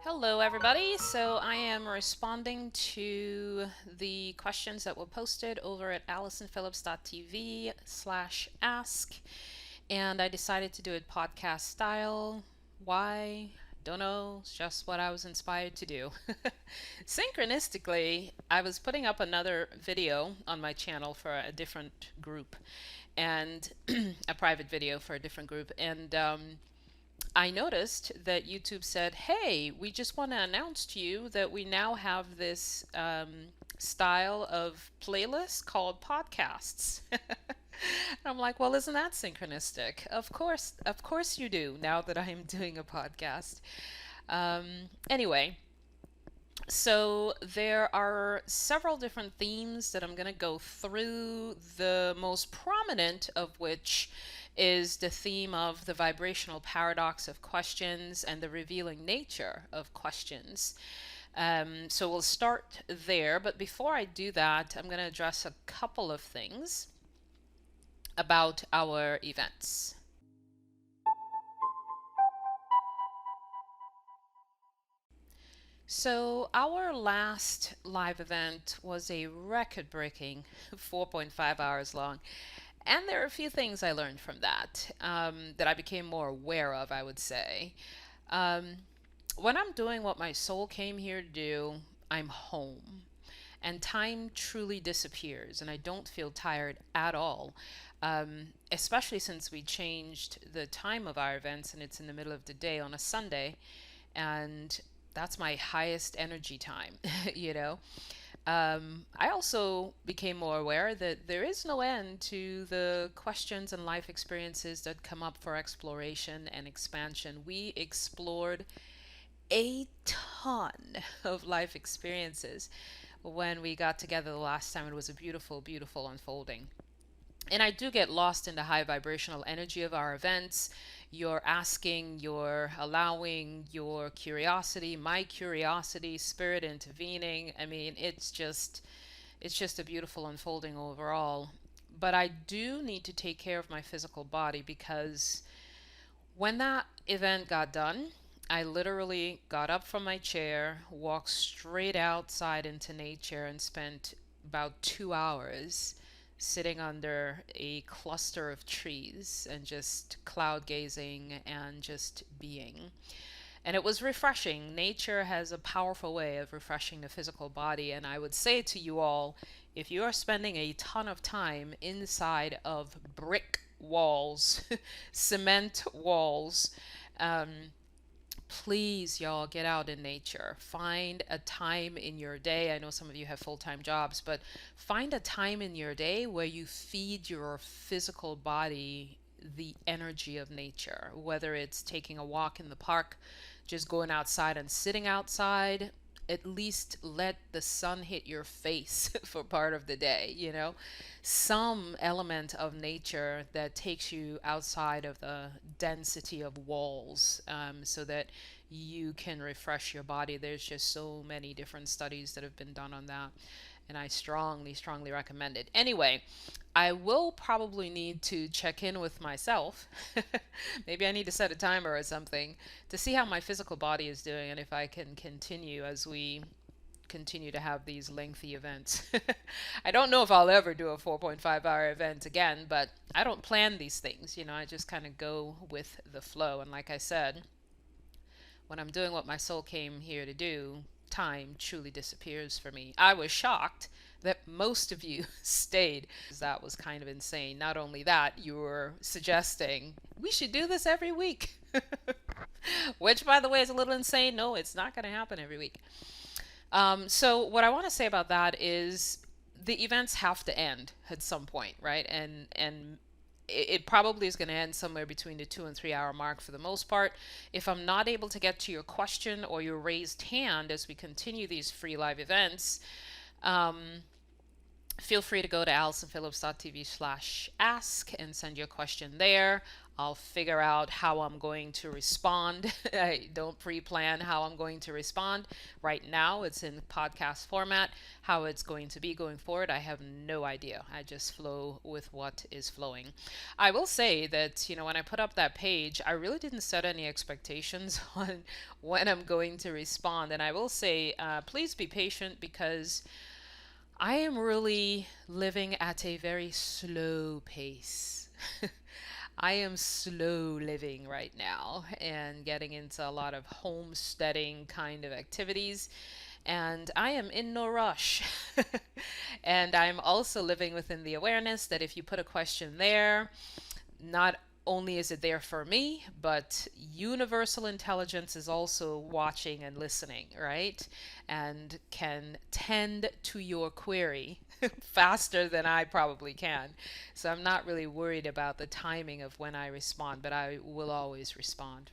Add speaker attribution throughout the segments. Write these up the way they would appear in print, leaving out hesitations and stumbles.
Speaker 1: Hello everybody, so I am responding to the questions that were posted over at AllisonPhillips.tv/ask, and I decided to do it podcast style. Why? Don't know, it's just what I was inspired to do. Synchronistically, I was putting up another video on my channel for a different group, and a private video for a different group, and I noticed that YouTube said, hey, we just want to announce to you that we now have this style of playlist called podcasts. I'm like, well, isn't that synchronistic? Of course you do, now that I am doing a podcast. Anyway, so there are several different themes that I'm going to go through, the most prominent of which is the theme of the vibrational paradox of questions and the revealing nature of questions. So we'll start there, but before I do that, I'm going to address a couple of things about our events. So our last live event was a record-breaking 4.5 hours long. And there are a few things I learned from that that I became more aware of, I would say. Um, when I'm doing what my soul came here to do, I'm home. And time truly disappears, and I don't feel tired at all. Especially since we changed the time of our events and it's in the middle of the day on a Sunday. And that's my highest energy time, you know. I also became more aware that there is no end to the questions and life experiences that come up for exploration and expansion. We explored a ton of life experiences when we got together the last time. It was a beautiful, beautiful unfolding. And I do get lost in the high vibrational energy of our events. You're asking, you're allowing, your curiosity, my curiosity, spirit intervening. I mean, it's just a beautiful unfolding overall. But I do need to take care of my physical body, because when that event got done, I literally got up from my chair, walked straight outside into nature, and spent about 2 hours sitting under a cluster of trees and just cloud gazing and just being. And it was refreshing. Nature has a powerful way of refreshing the physical body. And I would say to you all, if you are spending a ton of time inside of brick walls, cement walls, um, please, y'all, get out in nature. Find a time in your day. I know some of you have full-time jobs, but find a time in your day where you feed your physical body the energy of nature, whether it's taking a walk in the park, just going outside and sitting outside. At least let the sun hit your face for part of the day, you know? Some element of nature that takes you outside of the density of walls, so that you can refresh your body. There's just so many different studies that have been done on that, and I strongly, strongly recommend it. Anyway, I will probably need to check in with myself. Maybe I need to set a timer or something to see how my physical body is doing and if I can continue as we continue to have these lengthy events. I don't know if I'll ever do a 4.5-hour event again, but I don't plan these things. I just kind of go with the flow. And like I said, when I'm doing what my soul came here to do, time truly disappears for me. I was shocked that most of you stayed. That was kind of insane. Not only that, you were suggesting we should do this every week. Which, by the way, is a little insane. No, it's not going to happen every week. So what I want to say about that is the events have to end at some point, right? And it probably is going to end somewhere between the 2 and 3 hour mark for the most part. If I'm not able to get to your question or your raised hand as we continue these free live events, feel free to go to AllisonPhillips.tv/ask and send your question there. I'll figure out how I'm going to respond. I don't pre-plan how I'm going to respond. Right now, it's in podcast format. How it's going to be going forward, I have no idea. I just flow with what is flowing. I will say that, when I put up that page, I really didn't set any expectations on when I'm going to respond. And I will say, please be patient, because I am really living at a very slow pace. I am slow living right now and getting into a lot of homesteading kind of activities. And I am in no rush. And I'm also living within the awareness that if you put a question there, not only is it there for me, but universal intelligence is also watching and listening, right? And can tend to your query faster than I probably can. So I'm not really worried about the timing of when I respond, but I will always respond.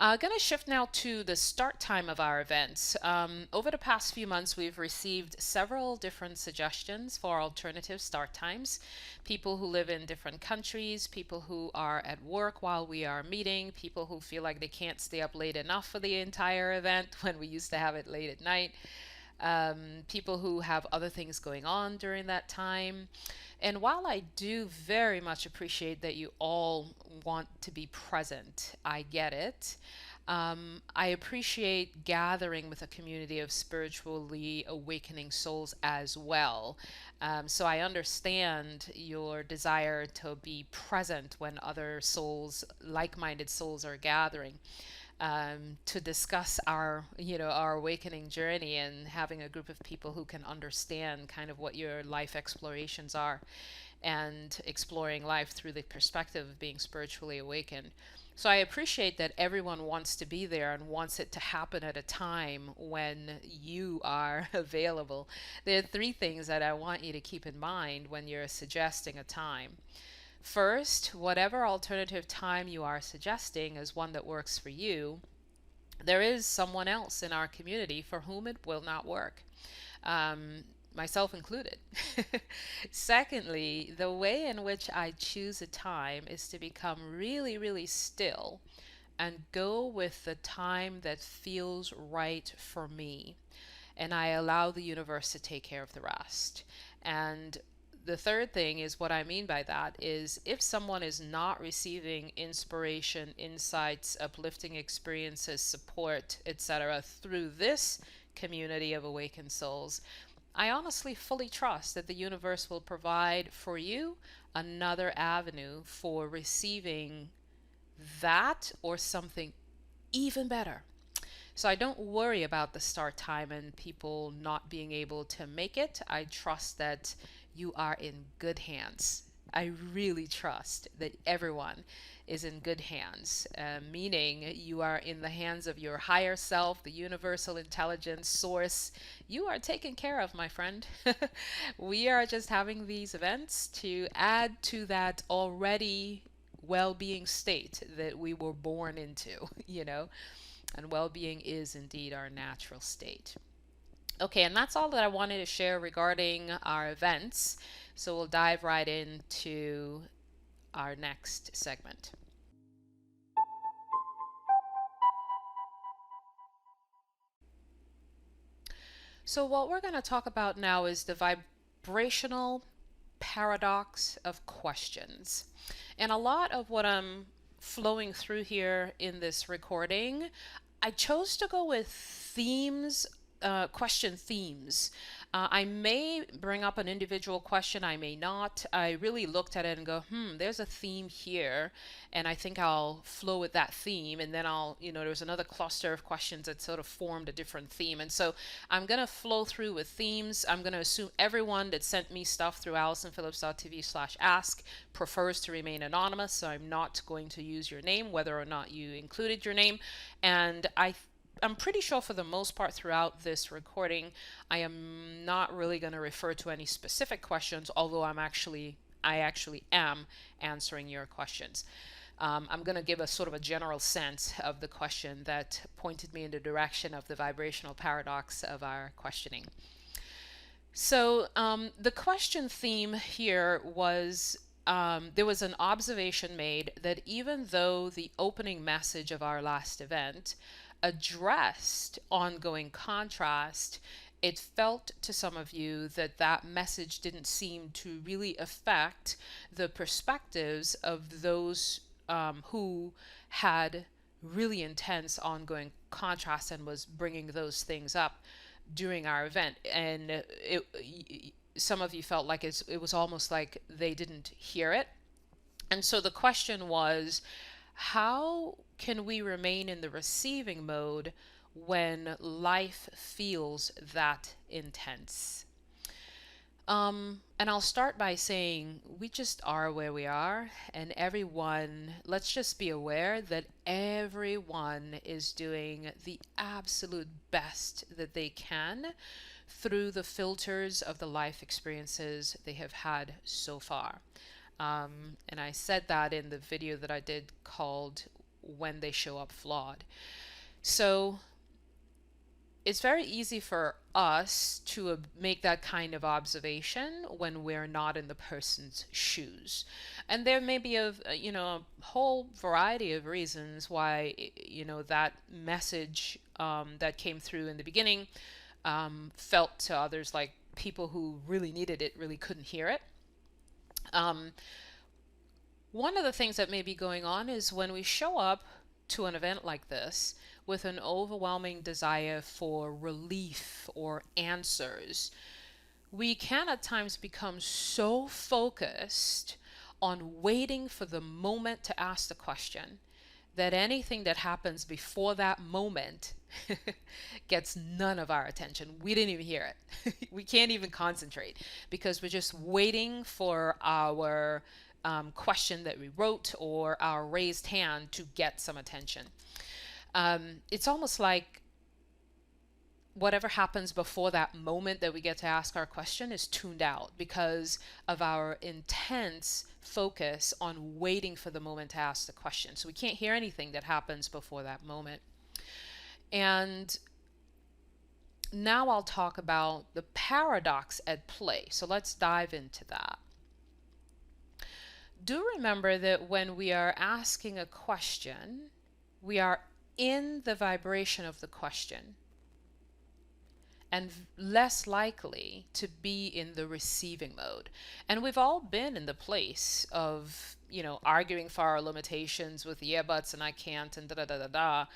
Speaker 1: Going to shift now to the start time of our events. Over the past few months, we've received several different suggestions for alternative start times. People who live in different countries, people who are at work while we are meeting, people who feel like they can't stay up late enough for the entire event when we used to have it late at night. People who have other things going on during that time. And while I do very much appreciate that you all want to be present, I get it. I appreciate gathering with a community of spiritually awakening souls as well. So I understand your desire to be present when other souls, like-minded souls, are gathering. To discuss our awakening journey, and having a group of people who can understand kind of what your life explorations are, and exploring life through the perspective of being spiritually awakened. So I appreciate that everyone wants to be there and wants it to happen at a time when you are available. There are three things that I want you to keep in mind when you're suggesting a time. First, whatever alternative time you are suggesting is one that works for you. There is someone else in our community for whom it will not work, myself included. Secondly, the way in which I choose a time is to become really, really still and go with the time that feels right for me. And I allow the universe to take care of the rest. And the third thing is, what I mean by that is, if someone is not receiving inspiration, insights, uplifting experiences, support, etc., through this community of awakened souls, I honestly fully trust that the universe will provide for you another avenue for receiving that or something even better. So I don't worry about the start time and people not being able to make it. I trust that you are in good hands. I really trust that everyone is in good hands, meaning you are in the hands of your higher self, the universal intelligence source. You are taken care of, my friend. We are just having these events to add to that already well-being state that we were born into, and well-being is indeed our natural state. Okay, and that's all that I wanted to share regarding our events. So we'll dive right into our next segment. So what we're going to talk about now is the vibrational paradox of questions. And a lot of what I'm flowing through here in this recording, I chose to go with themes, question themes. I may bring up an individual question, I may not. I really looked at it and go, there's a theme here, and I think I'll flow with that theme. And then there's another cluster of questions that sort of formed a different theme. And so I'm going to flow through with themes. I'm going to assume everyone that sent me stuff through AllisonPhillips.tv/ask prefers to remain anonymous, so I'm not going to use your name, whether or not you included your name. And I'm pretty sure for the most part throughout this recording, I am not really going to refer to any specific questions, although I actually am answering your questions. I'm going to give a sort of a general sense of the question that pointed me in the direction of the vibrational paradox of our questioning. So the question theme here was there was an observation made that even though the opening message of our last event addressed ongoing contrast, it felt to some of you that that message didn't seem to really affect the perspectives of those who had really intense ongoing contrast and was bringing those things up during our event. And some of you felt like it was almost like they didn't hear it. And so the question was, how can we remain in the receiving mode when life feels that intense? And I'll start by saying we just are where we are, and everyone, let's just be aware that everyone is doing the absolute best that they can through the filters of the life experiences they have had so far. And I said that in the video that I did called When They Show Up Flawed. So it's very easy for us to make that kind of observation when we're not in the person's shoes. And there may be a whole variety of reasons why that message that came through in the beginning felt to others like people who really needed it really couldn't hear it. One of the things that may be going on is when we show up to an event like this with an overwhelming desire for relief or answers, we can at times become so focused on waiting for the moment to ask the question that anything that happens before that moment gets none of our attention. We didn't even hear it. We can't even concentrate because we're just waiting for our question that we wrote or our raised hand to get some attention. It's almost like whatever happens before that moment that we get to ask our question is tuned out because of our intense focus on waiting for the moment to ask the question. So we can't hear anything that happens before that moment. And now I'll talk about the paradox at play. So let's dive into that. Do remember that when we are asking a question, we are in the vibration of the question and less likely to be in the receiving mode. And we've all been in the place of, arguing for our limitations with yeah buts and I can't and da da da da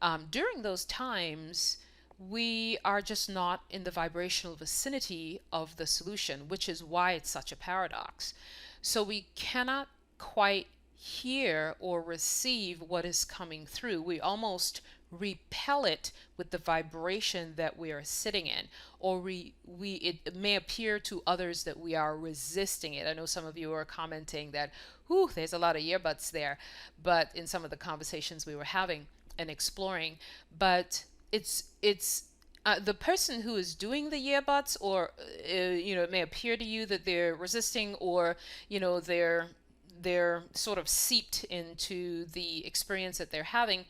Speaker 1: da. During those times, we are just not in the vibrational vicinity of the solution, which is why it's such a paradox. So we cannot quite hear or receive what is coming through. We almost repel it with the vibration that we are sitting in, or it may appear to others that we are resisting it. I know some of you are commenting that, "Ooh, there's a lot of earbuds there," but in some of the conversations we were having and exploring, but it's the person who is doing the earbuds, or it may appear to you that they're resisting, or they're sort of seeped into the experience that they're having.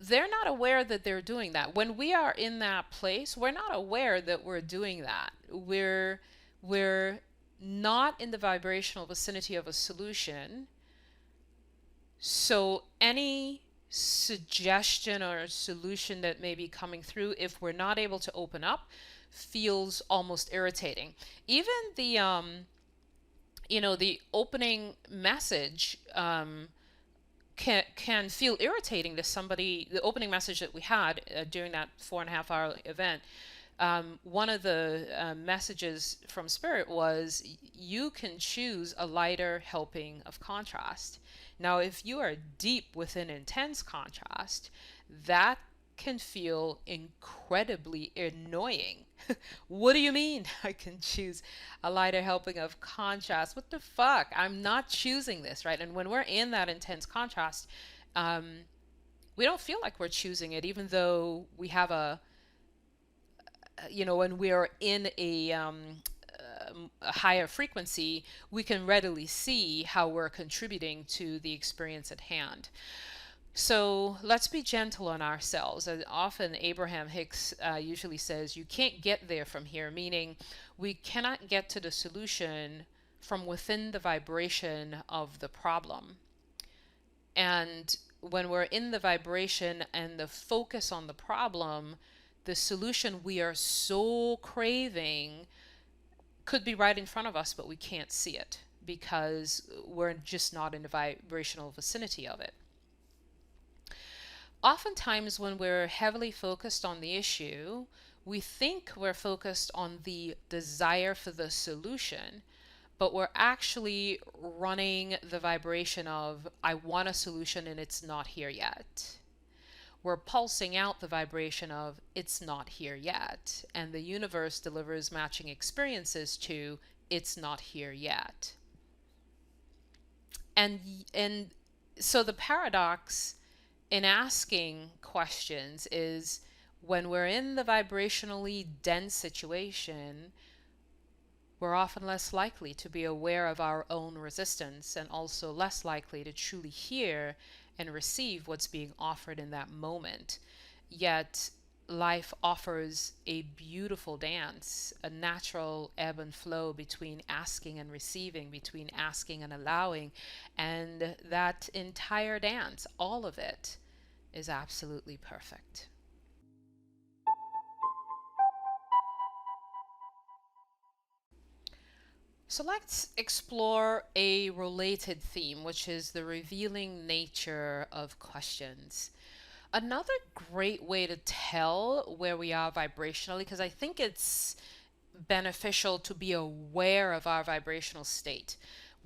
Speaker 1: They're not aware that they're doing that. When we are in that place, we're not aware that we're doing that. We're not in the vibrational vicinity of a solution. So any suggestion or solution that may be coming through, if we're not able to open up, feels almost irritating. Even the opening message can feel irritating to somebody. The opening message that we had during that 4.5 hour event, one of the messages from Spirit was, you can choose a lighter helping of contrast. Now, if you are deep within intense contrast, that can feel incredibly annoying. What do you mean I can choose a lighter helping of contrast? What the fuck? I'm not choosing this, right? And when we're in that intense contrast, we don't feel like we're choosing it, even though we have when we're in a higher frequency, we can readily see how we're contributing to the experience at hand. So let's be gentle on ourselves. Often Abraham Hicks usually says, you can't get there from here, meaning we cannot get to the solution from within the vibration of the problem. And when we're in the vibration and the focus on the problem, the solution we are so craving could be right in front of us, but we can't see it because we're just not in the vibrational vicinity of it. Oftentimes, when we're heavily focused on the issue, we think we're focused on the desire for the solution, but we're actually running the vibration of, I want a solution and it's not here yet. We're pulsing out the vibration of, it's not here yet. And the universe delivers matching experiences to, it's not here yet. And so the paradox in asking questions is, when we're in the vibrationally dense situation, we're often less likely to be aware of our own resistance, and also less likely to truly hear and receive what's being offered in that moment. Yet life offers a beautiful dance, a natural ebb and flow between asking and receiving, between asking and allowing, and that entire dance, all of it, is absolutely perfect. So let's explore a related theme, which is the revealing nature of questions. Another great way to tell where we are vibrationally, because I think it's beneficial to be aware of our vibrational state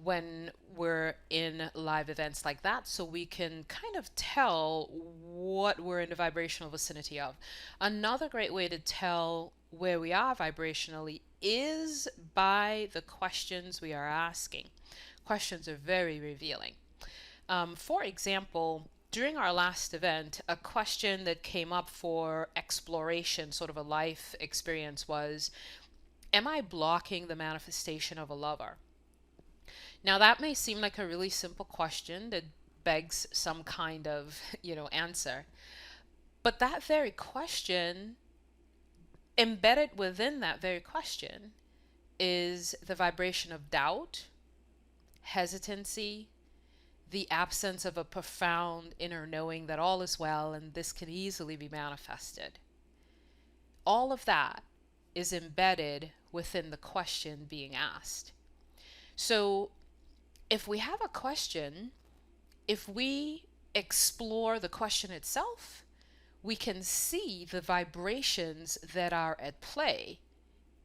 Speaker 1: when we're in live events like that, so we can kind of tell what we're in the vibrational vicinity of. Another great way to tell where we are vibrationally is by the questions we are asking. Questions are very revealing. For example, during our last event, a question that came up for exploration, sort of a life experience, was, am I blocking the manifestation of a lover? Now, that may seem like a really simple question that begs some kind of, answer. But that very question, embedded within that very question, is the vibration of doubt, hesitancy, the absence of a profound inner knowing that all is well and this can easily be manifested. All of that is embedded within the question being asked. So if we have a question, if we explore the question itself, we can see the vibrations that are at play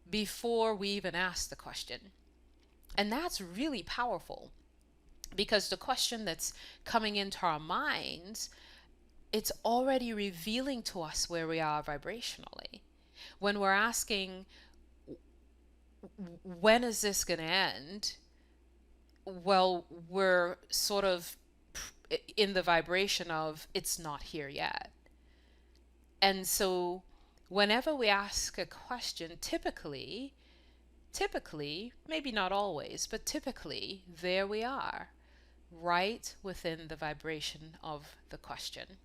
Speaker 1: before we even ask the question. And that's really powerful, because the question that's coming into our minds, it's already revealing to us where we are vibrationally. When we're asking, when is this going to end? Well, we're sort of in the vibration of, it's not here yet. And so whenever we ask a question, typically, maybe not always, but typically, there we are, right within the vibration of the question.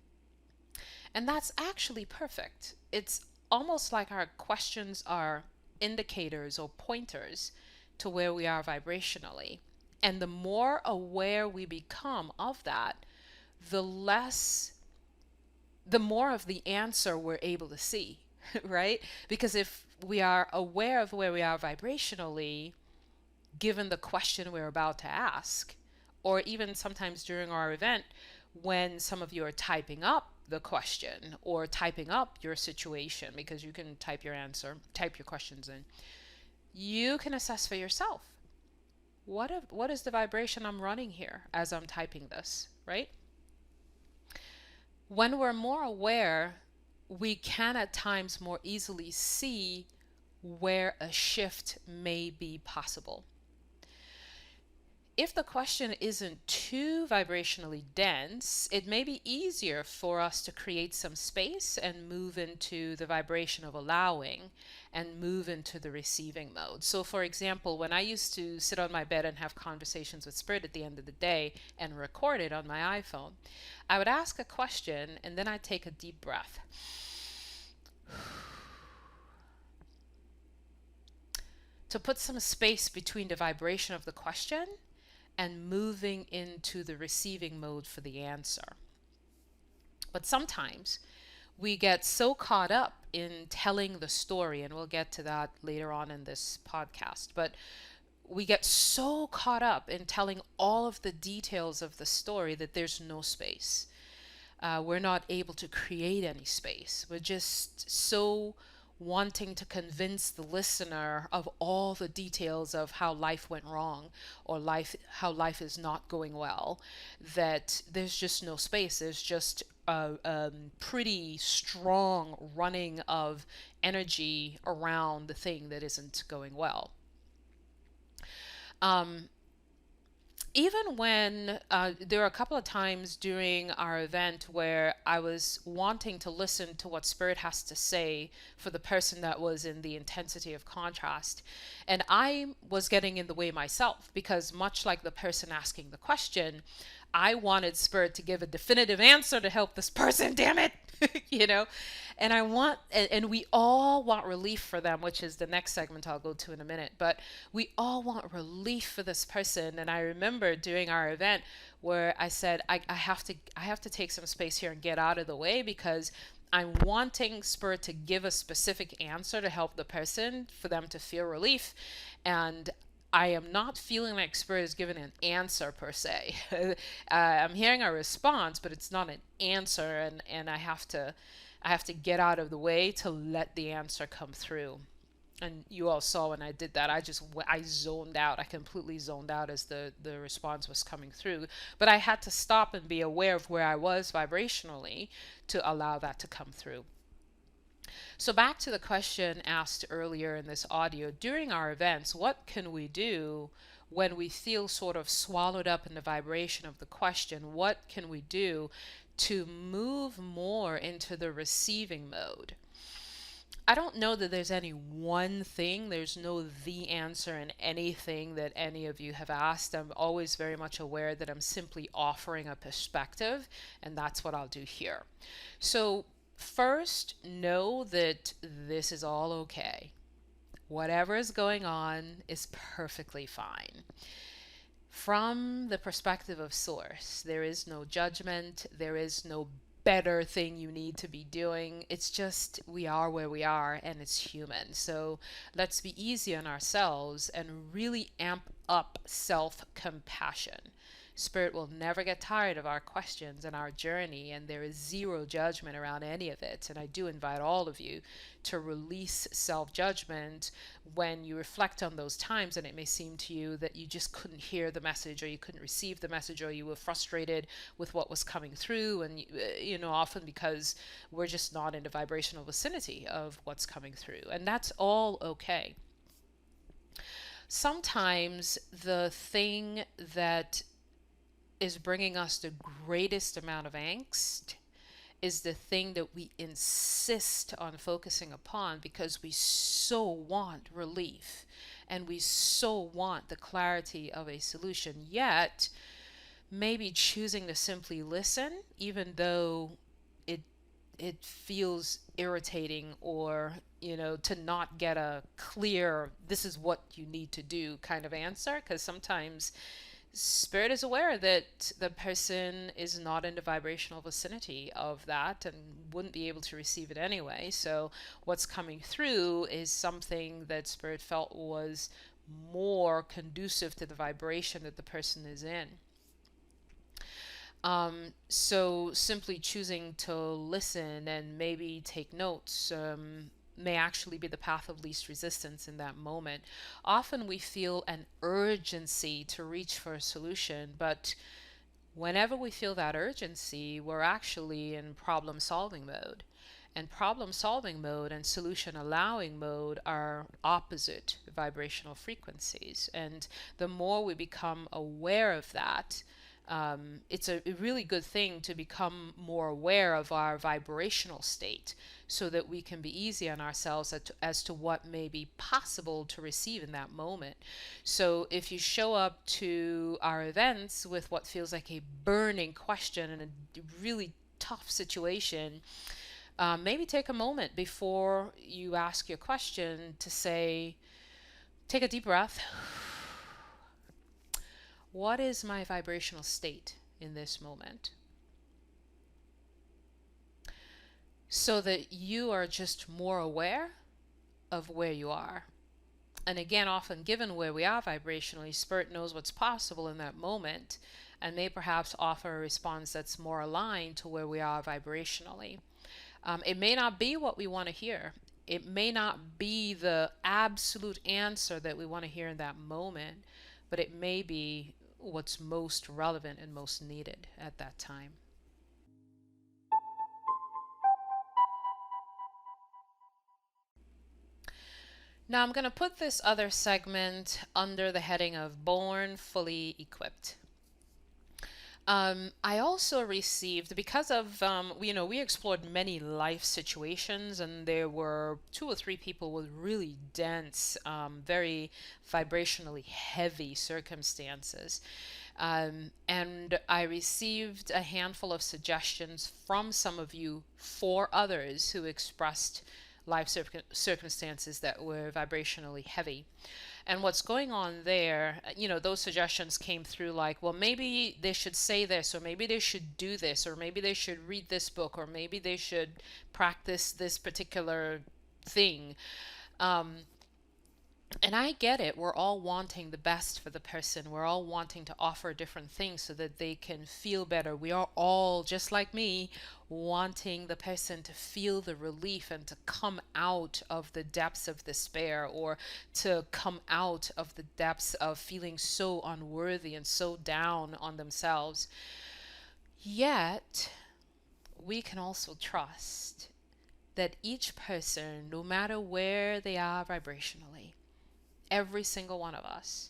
Speaker 1: And that's actually perfect. It's almost like our questions are indicators or pointers to where we are vibrationally. And the more aware we become of that, the more of the answer we're able to see, right? Because if we are aware of where we are vibrationally, given the question we're about to ask, or even sometimes during our event, when some of you are typing up the question or typing up your situation, because you can type your questions in, you can assess for yourself. What is the vibration I'm running here as I'm typing this, right? When we're more aware, we can at times more easily see where a shift may be possible. If the question isn't too vibrationally dense, it may be easier for us to create some space and move into the vibration of allowing and move into the receiving mode. So for example, when I used to sit on my bed and have conversations with Spirit at the end of the day and record it on my iPhone, I would ask a question and then I'd take a deep breath. to put some space between the vibration of the question and moving into the receiving mode for the answer. But sometimes we get so caught up in telling the story, and we'll get to that later on in this podcast, but we get so caught up in telling all of the details of the story that there's no space. We're not able to create any space. We're just so wanting to convince the listener of all the details of how life went wrong or how life is not going well, that there's just no space. There's just a pretty strong running of energy around the thing that isn't going well. Um, Even when there were a couple of times during our event where I was wanting to listen to what Spirit has to say for the person that was in the intensity of contrast, and I was getting in the way myself because, much like the person asking the question, I wanted Spirit to give a definitive answer to help this person, damn it, you know? And we all want relief for them, which is the next segment I'll go to in a minute. But we all want relief for this person. And I remember during our event where I said, I have to take some space here and get out of the way because I'm wanting Spirit to give a specific answer to help the person for them to feel relief. And I am not feeling like Spirit is giving an answer per se. I'm hearing a response, but it's not an answer, and I have to get out of the way to let the answer come through. And you all saw when I did that, I zoned out. I completely zoned out as the response was coming through. But I had to stop and be aware of where I was vibrationally to allow that to come through. So back to the question asked earlier in this audio, during our events, what can we do when we feel sort of swallowed up in the vibration of the question? What can we do to move more into the receiving mode? I don't know that there's any one thing. There's no the answer in anything that any of you have asked. I'm always very much aware that I'm simply offering a perspective, and that's what I'll do here. So first, know that this is all okay. Whatever is going on is perfectly fine. From the perspective of Source, there is no judgment, there is no better thing you need to be doing. It's just we are where we are and it's human. So let's be easy on ourselves and really amp up self-compassion. Spirit will never get tired of our questions and our journey, and there is zero judgment around any of it. And I do invite all of you to release self-judgment when you reflect on those times and it may seem to you that you just couldn't hear the message or you couldn't receive the message or you were frustrated with what was coming through, and often because we're just not in the vibrational vicinity of what's coming through, and that's all okay. Sometimes the thing that is bringing us the greatest amount of angst is the thing that we insist on focusing upon because we so want relief and we so want the clarity of a solution, yet maybe choosing to simply listen even though it feels irritating, or to not get a clear this is what you need to do kind of answer, because sometimes Spirit is aware that the person is not in the vibrational vicinity of that and wouldn't be able to receive it anyway. So what's coming through is something that Spirit felt was more conducive to the vibration that the person is in. So simply choosing to listen and maybe take notes may actually be the path of least resistance in that moment. Often we feel an urgency to reach for a solution, but whenever we feel that urgency, we're actually in problem solving mode. And problem solving mode and solution allowing mode are opposite vibrational frequencies. And the more we become aware of that, it's a really good thing to become more aware of our vibrational state so that we can be easy on ourselves as to what may be possible to receive in that moment. So if you show up to our events with what feels like a burning question and a really tough situation, maybe take a moment before you ask your question to say, Take a deep breath. What is my vibrational state in this moment? So that you are just more aware of where you are. And again, often given where we are vibrationally, Spirit knows what's possible in that moment and may perhaps offer a response that's more aligned to where we are vibrationally. It may not be what we want to hear. It may not be the absolute answer that we want to hear in that moment, but it may be what's most relevant and most needed at that time. Now I'm going to put this other segment under the heading of Born Fully Equipped. I also received, because of, we explored many life situations, and there were 2 or 3 people with really dense, very vibrationally heavy circumstances. And I received a handful of suggestions from some of you for others who expressed life circumstances that were vibrationally heavy. And what's going on there, those suggestions came through like, well, maybe they should say this, or maybe they should do this, or maybe they should read this book, or maybe they should practice this particular thing. And I get it. We're all wanting the best for the person. We're all wanting to offer different things so that they can feel better. We are all, just like me, wanting the person to feel the relief and to come out of the depths of despair, or to come out of the depths of feeling so unworthy and so down on themselves. Yet, we can also trust that each person, no matter where they are vibrationally, every single one of us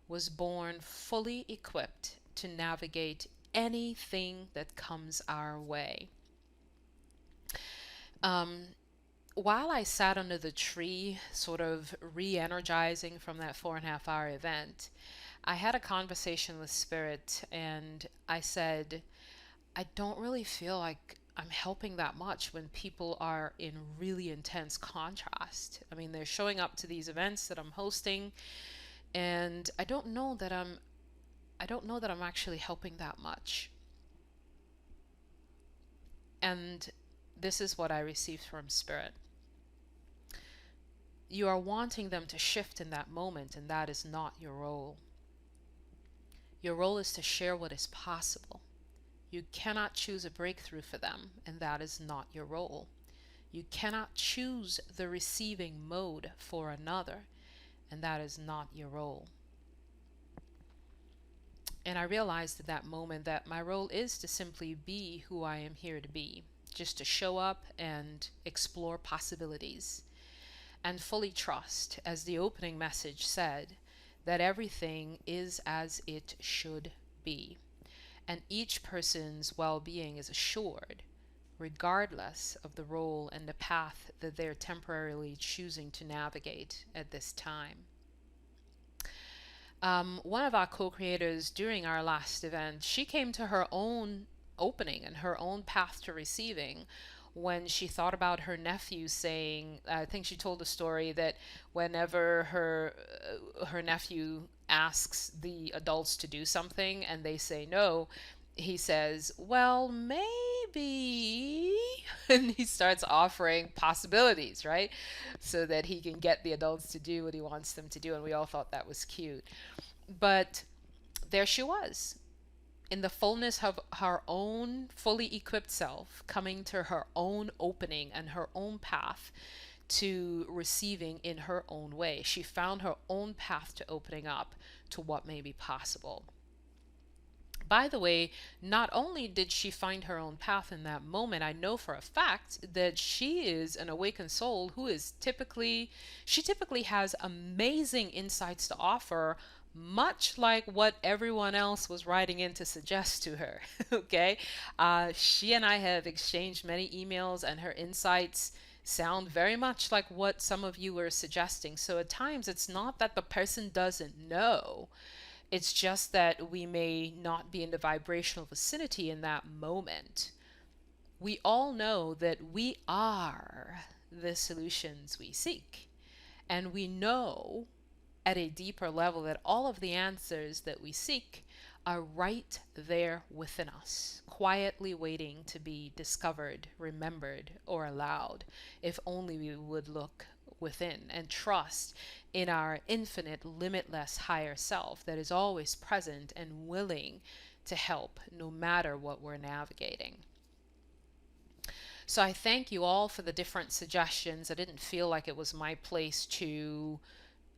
Speaker 1: was born fully equipped to navigate anything that comes our way. While I sat under the tree, sort of re energizing from that 4.5 hour event, I had a conversation with Spirit, and I said, I don't really feel like I'm helping that much when people are in really intense contrast. I mean, they're showing up to these events that I'm hosting, and I don't know that I'm actually helping that much. And this is what I received from Spirit. You are wanting them to shift in that moment, and that is not your role. Your role is to share what is possible. You cannot choose a breakthrough for them, and that is not your role. You cannot choose the receiving mode for another, and that is not your role. And I realized at that moment that my role is to simply be who I am here to be, just to show up and explore possibilities, and fully trust, as the opening message said, that everything is as it should be. And each person's well-being is assured, regardless of the role and the path that they're temporarily choosing to navigate at this time. One of our co-creators during our last event, she came to her own opening and her own path to receiving when she thought about her nephew saying, I think she told a story that whenever her nephew asks the adults to do something and they say no, he says, well, maybe, and he starts offering possibilities, right? So that he can get the adults to do what he wants them to do. And we all thought that was cute. But there she was, in the fullness of her own fully equipped self, coming to her own opening and her own path to receiving in her own way. She found her own path to opening up to what may be possible. By the way, not only did she find her own path in that moment, I know for a fact that she is an awakened soul who is she typically has amazing insights to offer, much like what everyone else was writing in to suggest to her. Okay? She and I have exchanged many emails, and her insights sound very much like what some of you were suggesting. So at times, it's not that the person doesn't know. It's just that we may not be in the vibrational vicinity in that moment. We all know that we are the solutions we seek. And we know at a deeper level that all of the answers that we seek are right there within us, quietly waiting to be discovered, remembered, or allowed, if only we would look within and trust in our infinite, limitless higher self that is always present and willing to help no matter what we're navigating. So I thank you all for the different suggestions. I didn't feel like it was my place to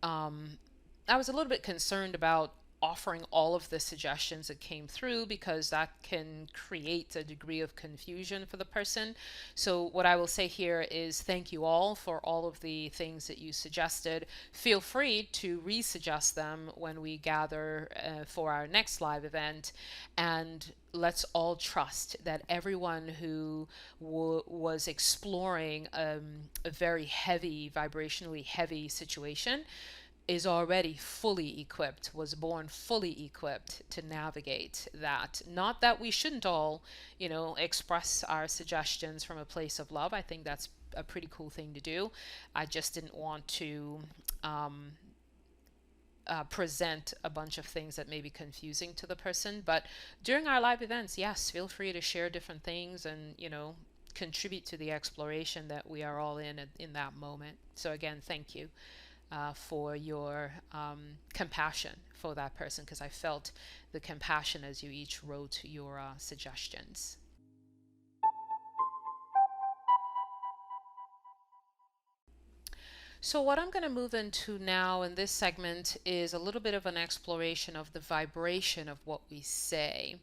Speaker 1: I was a little bit concerned about offering all of the suggestions that came through because that can create a degree of confusion for the person. So what I will say here is thank you all for all of the things that you suggested. Feel free to resuggest them when we gather for our next live event, and let's all trust that everyone who was exploring a very heavy, vibrationally heavy situation is already fully equipped, was born fully equipped to navigate that. Not that we shouldn't all, express our suggestions from a place of love. I think that's a pretty cool thing to do. I just didn't want to present a bunch of things that may be confusing to the person. But during our live events, yes, feel free to share different things and, contribute to the exploration that we are all in that moment. So again, thank you for your compassion for that person, because I felt the compassion as you each wrote your suggestions. So what I'm going to move into now in this segment is a little bit of an exploration of the vibration of what we say.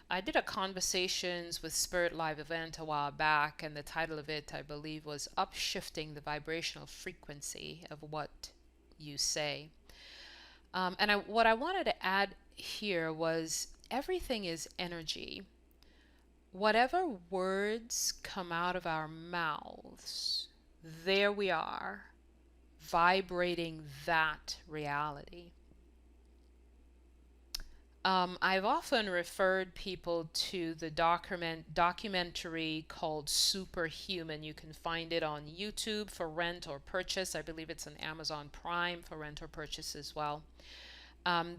Speaker 1: I did a conversations with Spirit Live event a while back, and the title of it, I believe, was Upshifting the Vibrational Frequency of What You Say. What I wanted to add here was everything is energy. Whatever words come out of our mouths, there we are, vibrating that reality. I've often referred people to the documentary called Superhuman. You can find it on YouTube for rent or purchase. I believe it's on Amazon Prime for rent or purchase as well.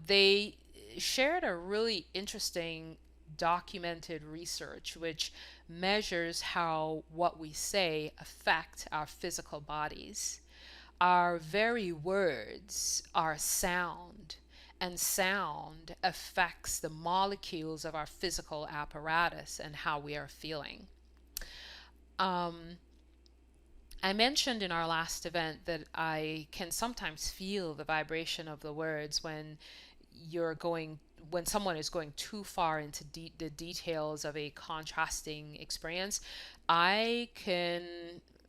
Speaker 1: They shared a really interesting documented research which measures how what we say affect our physical bodies. Our very words are sound, and sound affects the molecules of our physical apparatus and how we are feeling. I mentioned in our last event that I can sometimes feel the vibration of the words when someone is going too far into the details of a contrasting experience. I can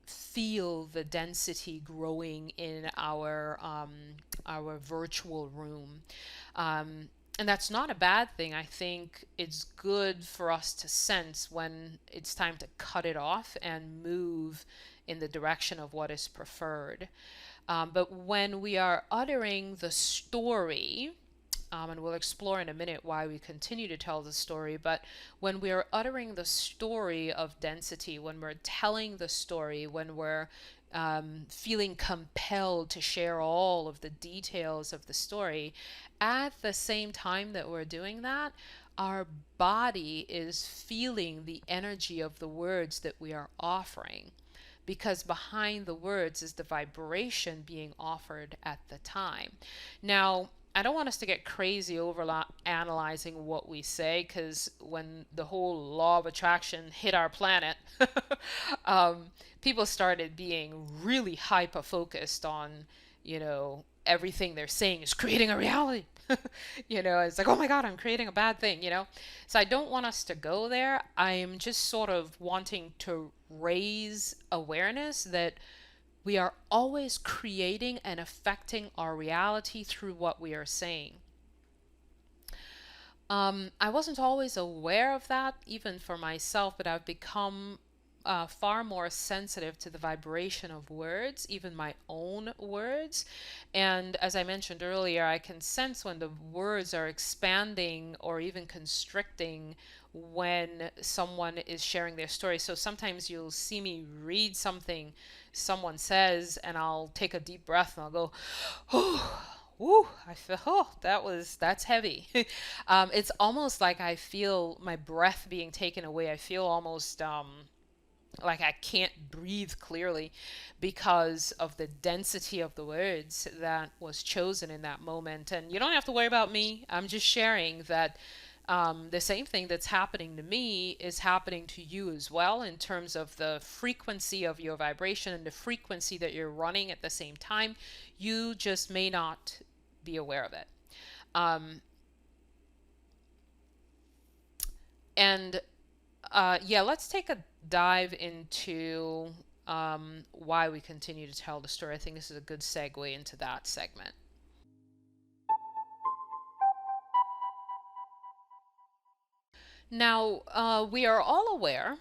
Speaker 1: feel the density growing in our virtual room. And that's not a bad thing. I think it's good for us to sense when it's time to cut it off and move in the direction of what is preferred. But when we are uttering the story, and we'll explore in a minute why we continue to tell the story, but when we are uttering the story of density, when we're telling the story, when we're feeling compelled to share all of the details of the story, at the same time that we're doing that, our body is feeling the energy of the words that we are offering, because behind the words is the vibration being offered at the time. Now, I don't want us to get crazy over analyzing what we say, because when the whole law of attraction hit our planet, people started being really hyper focused on, everything they're saying is creating a reality. It's like, oh my God, I'm creating a bad thing. So I don't want us to go there. I'm just sort of wanting to raise awareness that we are always creating and affecting our reality through what we are saying. I wasn't always aware of that, even for myself, but I've become far more sensitive to the vibration of words, even my own words. And as I mentioned earlier, I can sense when the words are expanding or even constricting when someone is sharing their story. So sometimes you'll see me read something someone says, and I'll take a deep breath and I'll go, oh, whoo, I feel, oh, that's heavy. It's almost like I feel my breath being taken away. I feel almost like I can't breathe clearly because of the density of the words that was chosen in that moment. And you don't have to worry about me. I'm just sharing that the same thing that's happening to me is happening to you as well, in terms of the frequency of your vibration and the frequency that you're running at the same time. You just may not be aware of it. Um, and Yeah, let's take a dive into why we continue to tell the story. I think this is a good segue into that segment. Now, we are all aware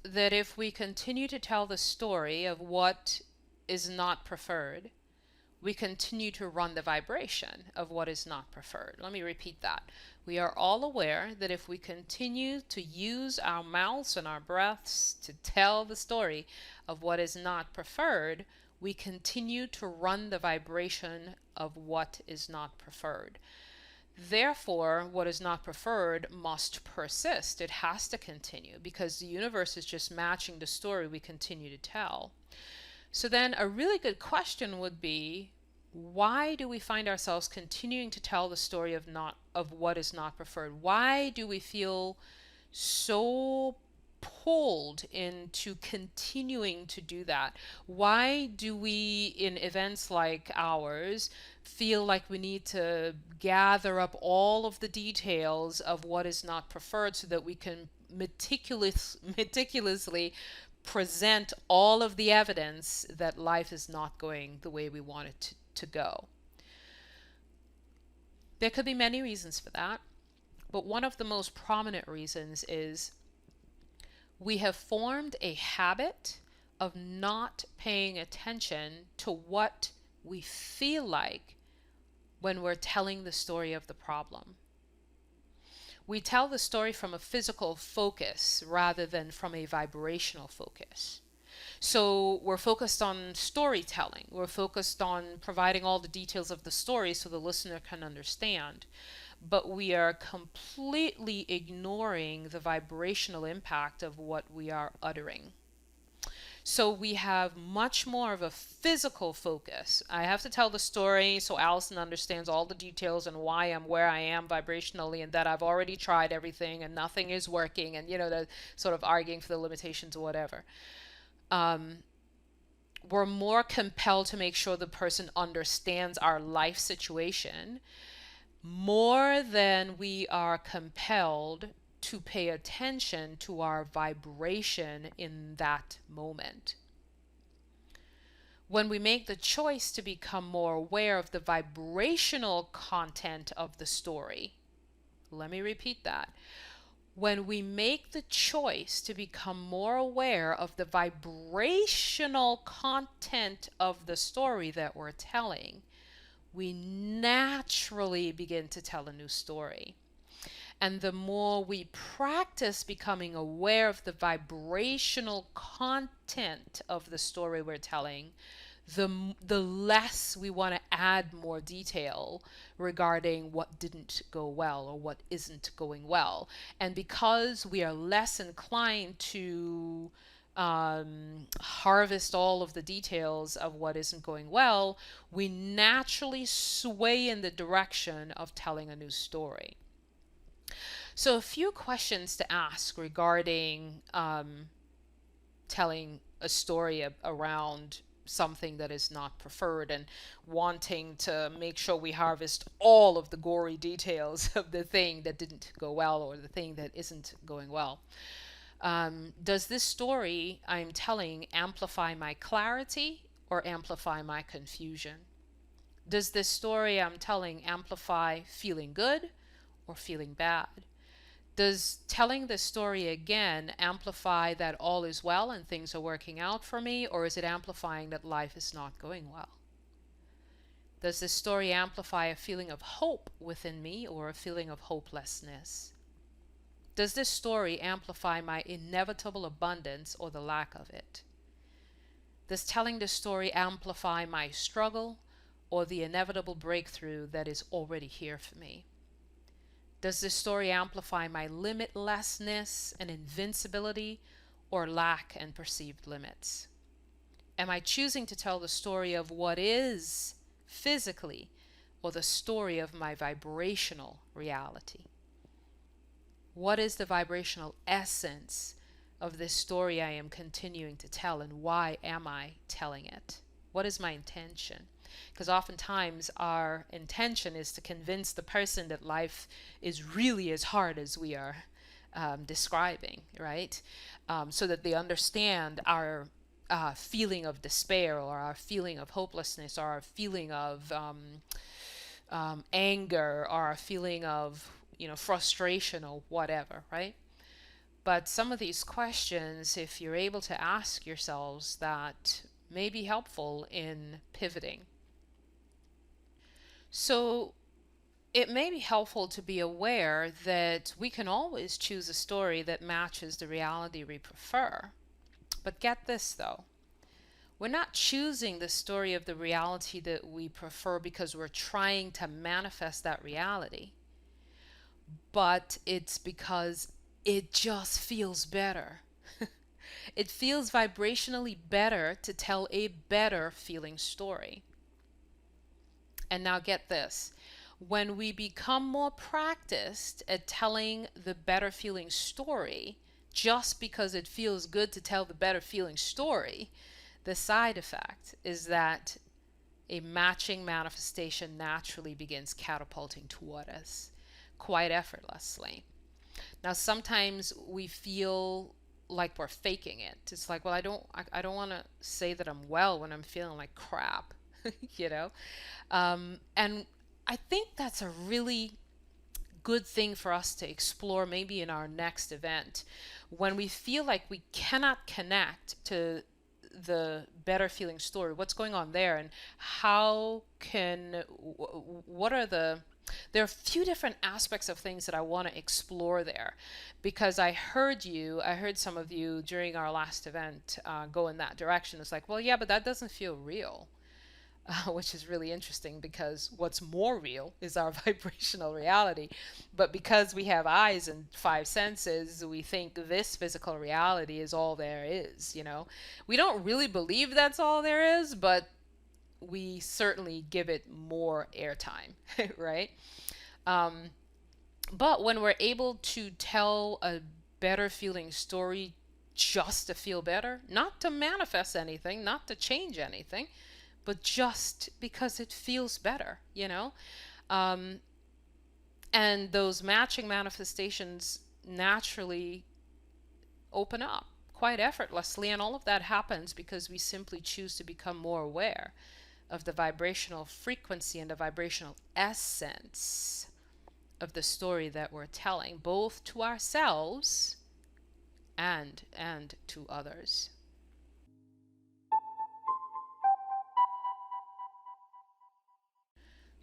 Speaker 1: that if we continue to tell the story of what is not preferred, we continue to run the vibration of what is not preferred. Let me repeat that. We are all aware that if we continue to use our mouths and our breaths to tell the story of what is not preferred, we continue to run the vibration of what is not preferred. Therefore, what is not preferred must persist. It has to continue because the universe is just matching the story we continue to tell. So then a really good question would be, why do we find ourselves continuing to tell the story of what is not preferred? Why do we feel so pulled into continuing to do that? Why do we, in events like ours, feel like we need to gather up all of the details of what is not preferred so that we can meticulously present all of the evidence that life is not going the way we want it to go? There could be many reasons for that, but one of the most prominent reasons is we have formed a habit of not paying attention to what we feel like when we're telling the story of the problem. We tell the story from a physical focus rather than from a vibrational focus. So we're focused on storytelling. We're focused on providing all the details of the story so the listener can understand. But we are completely ignoring the vibrational impact of what we are uttering. So we have much more of a physical focus. I have to tell the story so Allison understands all the details and why I'm where I am vibrationally, and that I've already tried everything and nothing is working, and the sort of arguing for the limitations or whatever. We're more compelled to make sure the person understands our life situation more than we are compelled to pay attention to our vibration in that moment. When we make the choice to become more aware of the vibrational content of the story, let me repeat that. When we make the choice to become more aware of the vibrational content of the story that we're telling, we naturally begin to tell a new story. And the more we practice becoming aware of the vibrational content of the story we're telling, the less we want to add more detail regarding what didn't go well or what isn't going well. And because we are less inclined to harvest all of the details of what isn't going well, we naturally sway in the direction of telling a new story. So a few questions to ask regarding telling a story around something that is not preferred and wanting to make sure we harvest all of the gory details of the thing that didn't go well or the thing that isn't going well. Does this story I'm telling amplify my clarity or amplify my confusion? Does this story I'm telling amplify feeling good or feeling bad? Does telling the story again amplify that all is well and things are working out for me, or is it amplifying that life is not going well? Does this story amplify a feeling of hope within me or a feeling of hopelessness? Does this story amplify my inevitable abundance or the lack of it? Does telling the story amplify my struggle or the inevitable breakthrough that is already here for me? Does this story amplify my limitlessness and invincibility, or lack and perceived limits? Am I choosing to tell the story of what is physically, or the story of my vibrational reality? What is the vibrational essence of this story I am continuing to tell, and why am I telling it? What is my intention? Because oftentimes our intention is to convince the person that life is really as hard as we are describing, right? So that they understand our feeling of despair, or our feeling of hopelessness, or our feeling of anger, or our feeling of frustration, or whatever, right? But some of these questions, if you're able to ask yourselves, that may be helpful in pivoting. So it may be helpful to be aware that we can always choose a story that matches the reality we prefer. But get this though, we're not choosing the story of the reality that we prefer because we're trying to manifest that reality, but it's because it just feels better. It feels vibrationally better to tell a better feeling story. And now get this. When we become more practiced at telling the better feeling story, just because it feels good to tell the better feeling story, the side effect is that a matching manifestation naturally begins catapulting toward us quite effortlessly. Now, sometimes we feel like we're faking it. It's like, well, I don't want to say that I'm well when I'm feeling like crap, you know? And I think that's a really good thing for us to explore maybe in our next event, when we feel like we cannot connect to the better feeling story, what's going on there, and how can, what are the, there are a few different aspects of things that I want to explore there, because I heard some of you during our last event go in that direction. It's like, well, yeah, but that doesn't feel real. Which is really interesting, because what's more real is our vibrational reality. But because we have eyes and five senses, we think this physical reality is all there is, We don't really believe that's all there is, but we certainly give it more airtime, right? Um, but when we're able to tell a better feeling story just to feel better, not to manifest anything, not to change anything, but just because it feels better, Um, and those matching manifestations naturally open up quite effortlessly. And all of that happens because we simply choose to become more aware of the vibrational frequency and the vibrational essence of the story that we're telling, both to ourselves and to others.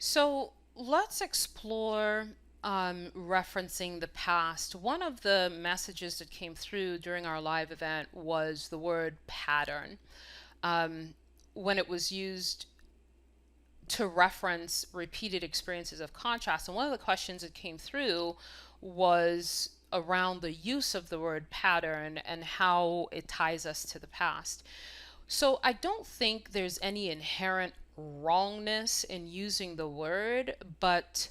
Speaker 1: So let's explore referencing the past. One of the messages that came through during our live event was the word pattern. Um, when it was used to reference repeated experiences of contrast. And one of the questions that came through was around the use of the word pattern and how it ties us to the past. So I don't think there's any inherent wrongness in using the word, but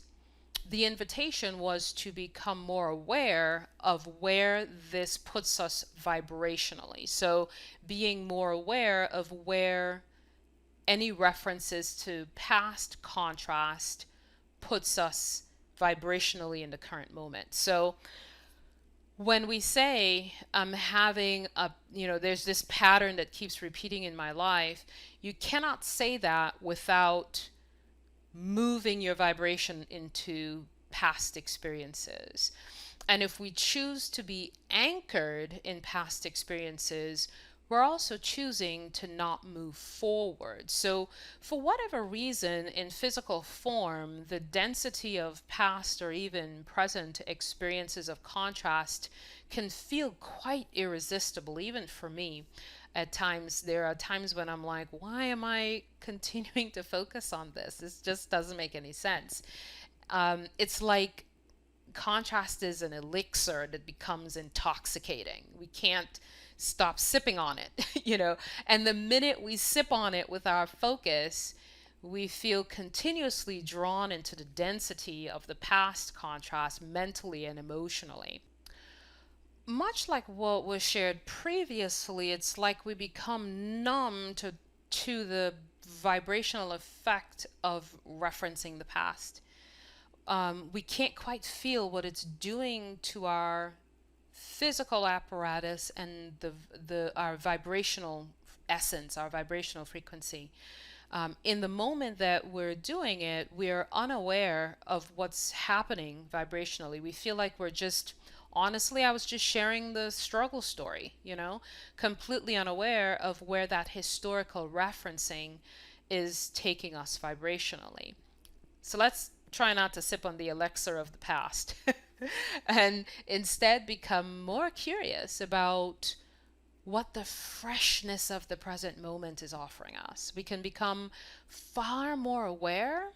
Speaker 1: the invitation was to become more aware of where this puts us vibrationally. So being more aware of where any references to past contrast puts us vibrationally in the current moment. So when we say I'm having there's this pattern that keeps repeating in my life, you cannot say that without moving your vibration into past experiences. And if we choose to be anchored in past experiences, we're also choosing to not move forward. So, for whatever reason, in physical form, the density of past or even present experiences of contrast can feel quite irresistible, even for me. At times, there are times when I'm like, why am I continuing to focus on this? This just doesn't make any sense. It's like contrast is an elixir that becomes intoxicating. We can't stop sipping on it, And the minute we sip on it with our focus, we feel continuously drawn into the density of the past contrast mentally and emotionally. Much like what was shared previously, it's like we become numb to the vibrational effect of referencing the past. We can't quite feel what it's doing to our physical apparatus and our vibrational essence, our vibrational frequency. In the moment that we're doing it, we're unaware of what's happening vibrationally. We feel like we're just, honestly, I was just sharing the struggle story, completely unaware of where that historical referencing is taking us vibrationally. So let's try not to sip on the elixir of the past and instead become more curious about what the freshness of the present moment is offering us. We can become far more aware,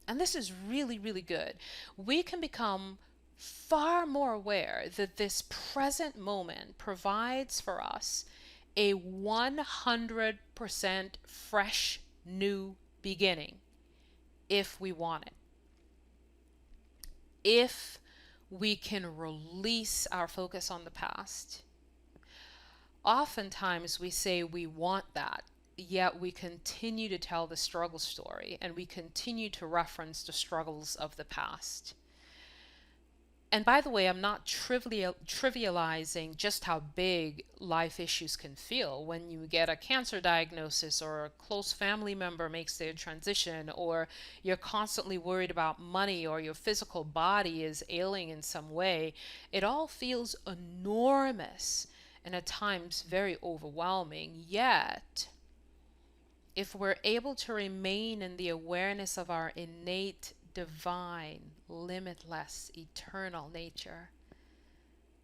Speaker 1: and this is really, really good. We can become far more aware that this present moment provides for us a 100% fresh new beginning if we want it. If we can release our focus on the past. Oftentimes we say we want that, yet we continue to tell the struggle story and we continue to reference the struggles of the past. And by the way, I'm not trivializing just how big life issues can feel when you get a cancer diagnosis or a close family member makes their transition, or you're constantly worried about money, or your physical body is ailing in some way. It all feels enormous and at times very overwhelming. Yet, if we're able to remain in the awareness of our innate, divine, limitless, eternal nature,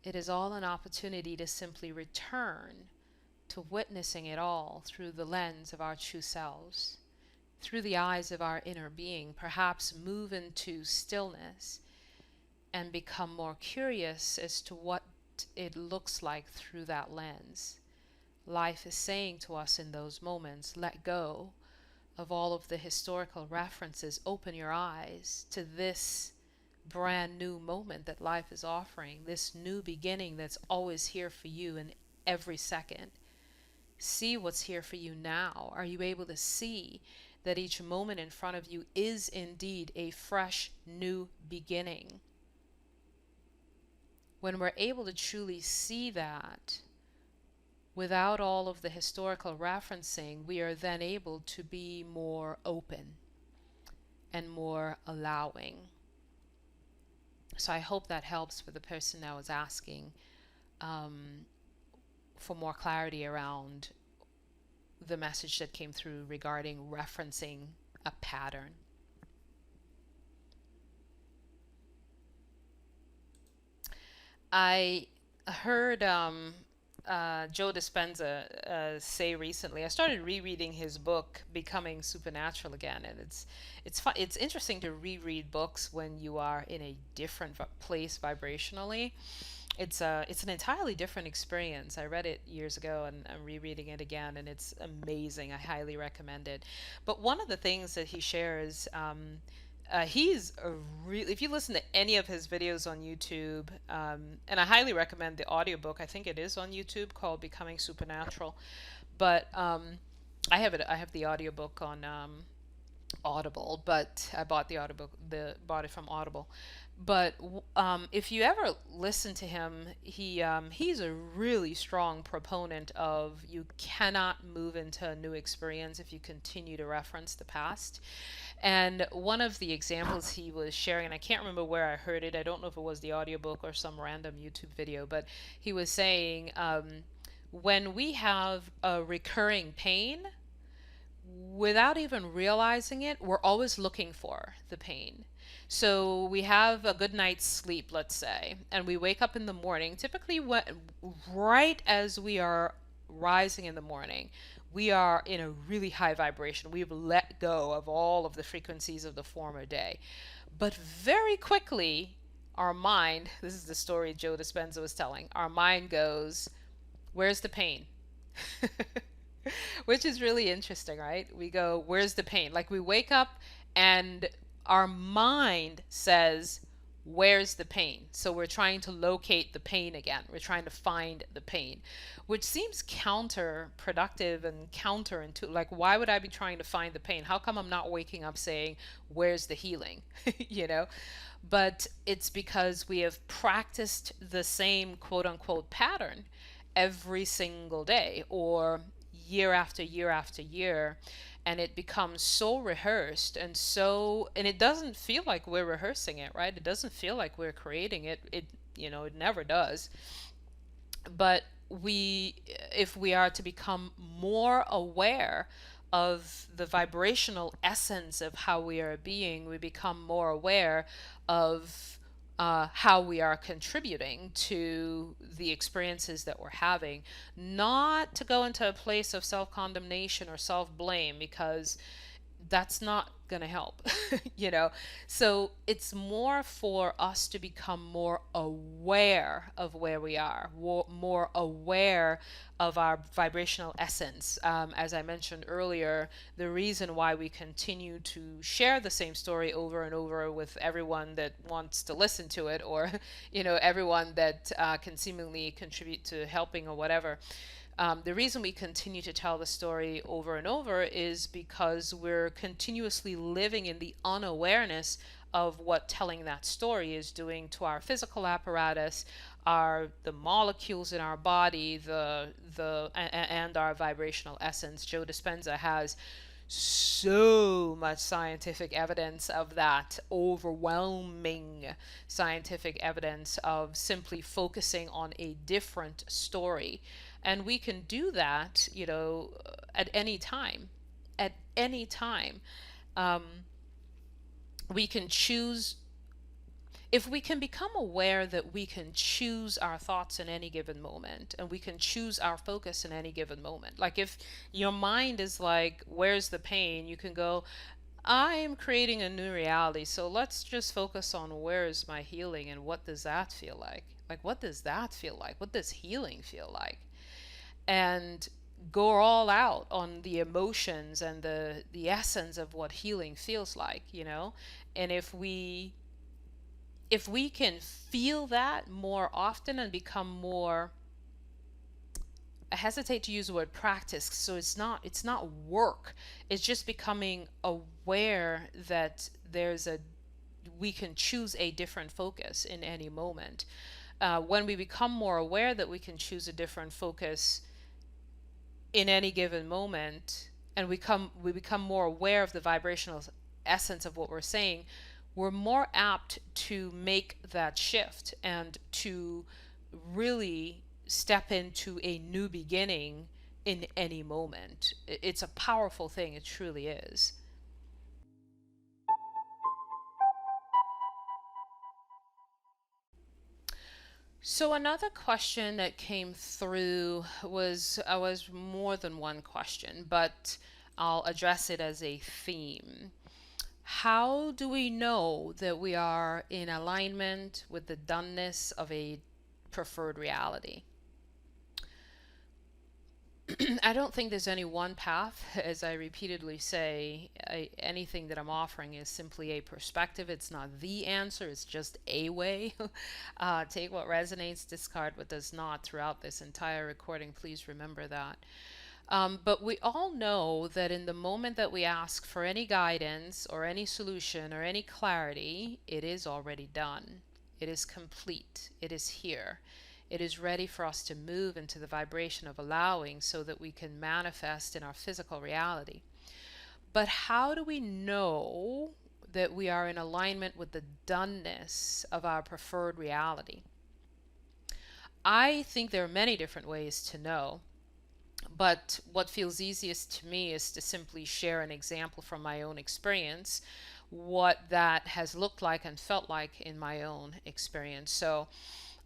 Speaker 1: it is all an opportunity to simply return to witnessing it all through the lens of our true selves, through the eyes of our inner being, perhaps move into stillness and become more curious as to what it looks like through that lens. Life is saying to us in those moments, let go of all of the historical references. Open your eyes to this brand new moment that life is offering, this new beginning that's always here for you in every second. See what's here for you now. Are you able to see that each moment in front of you is indeed a fresh new beginning? When we're able to truly see that, without all of the historical referencing, we are then able to be more open and more allowing. So I hope that helps for the person that was asking for more clarity around the message that came through regarding referencing a pattern. I heard Joe Dispenza say recently. I started rereading his book, Becoming Supernatural, again, and it's fun. It's interesting to reread books when you are in a different place vibrationally. It's an entirely different experience. I read it years ago, and I'm rereading it again, and it's amazing. I highly recommend it. But one of the things that he shares. He's a really, if you listen to any of his videos on YouTube, and I highly recommend the audiobook. I think it is on YouTube, called Becoming Supernatural. But I have the audiobook on Audible, but I bought the audiobook, bought it from Audible. But if you ever listen to him, he's a really strong proponent of you cannot move into a new experience if you continue to reference the past. And one of the examples he was sharing, and I can't remember where I heard it, I don't know if it was the audiobook or some random YouTube video, but he was saying when we have a recurring pain, without even realizing it, we're always looking for the pain. So we have a good night's sleep, let's say, and we wake up in the morning, typically right as we are rising in the morning, we are in a really high vibration. We've let go of all of the frequencies of the former day. But very quickly, our mind, this is the story Joe Dispenza was telling, our mind goes, where's the pain? Which is really interesting, right? We go, where's the pain? Like we wake up and our mind says, where's the pain? So we're trying to locate the pain again. We're trying to find the pain, which seems counterproductive and counterintuitive. Like, why would I be trying to find the pain? How come I'm not waking up saying, where's the healing? you know? But it's because we have practiced the same quote unquote pattern every single day or year after year after year, and it becomes so rehearsed and it doesn't feel like we're rehearsing it, right? It doesn't feel like we're creating it never does. But we if we are to become more aware of the vibrational essence of how we are being, we become more aware of how we are contributing to the experiences that we're having, not to go into a place of self condemnation or self blame, because that's not going to help, you know? So it's more for us to become more aware of where we are, more aware of our vibrational essence. As I mentioned earlier, the reason why we continue to share the same story over and over with everyone that wants to listen to it, or, everyone that can seemingly contribute to helping or whatever. The reason we continue to tell the story over and over is because we're continuously living in the unawareness of what telling that story is doing to our physical apparatus, the molecules in our body, and our vibrational essence. Joe Dispenza has so much scientific evidence of that, overwhelming scientific evidence of simply focusing on a different story. And we can do that, at any time. At any time. Um, we can choose, if we can become aware that we can choose our thoughts in any given moment and we can choose our focus in any given moment. Like if your mind is like, where's the pain? You can go, I am creating a new reality. So let's just focus on where is my healing and what does that feel like? Like, what does that feel like? What does healing feel like? And go all out on the emotions and the essence of what healing feels like, And if we can feel that more often and become more, I hesitate to use the word practice, so it's not work. It's just becoming aware that we can choose a different focus in any moment. When we become more aware that we can choose a different focus in any given moment, and we become more aware of the vibrational essence of what we're saying, we're more apt to make that shift and to really step into a new beginning in any moment. It's a powerful thing, it truly is. So another question that came through was more than one question, but I'll address it as a theme. How do we know that we are in alignment with the doneness of a preferred reality? I don't think there's any one path. As I repeatedly say, anything that I'm offering is simply a perspective. It's not the answer, it's just a way. Take what resonates, discard what does not throughout this entire recording. Please remember that. But we all know that in the moment that we ask for any guidance or any solution or any clarity, it is already done. It is complete. It is here. It is ready for us to move into the vibration of allowing so that we can manifest in our physical reality. But how do we know that we are in alignment with the doneness of our preferred reality? I think there are many different ways to know. But what feels easiest to me is to simply share an example from my own experience, what that has looked like and felt like in my own experience. So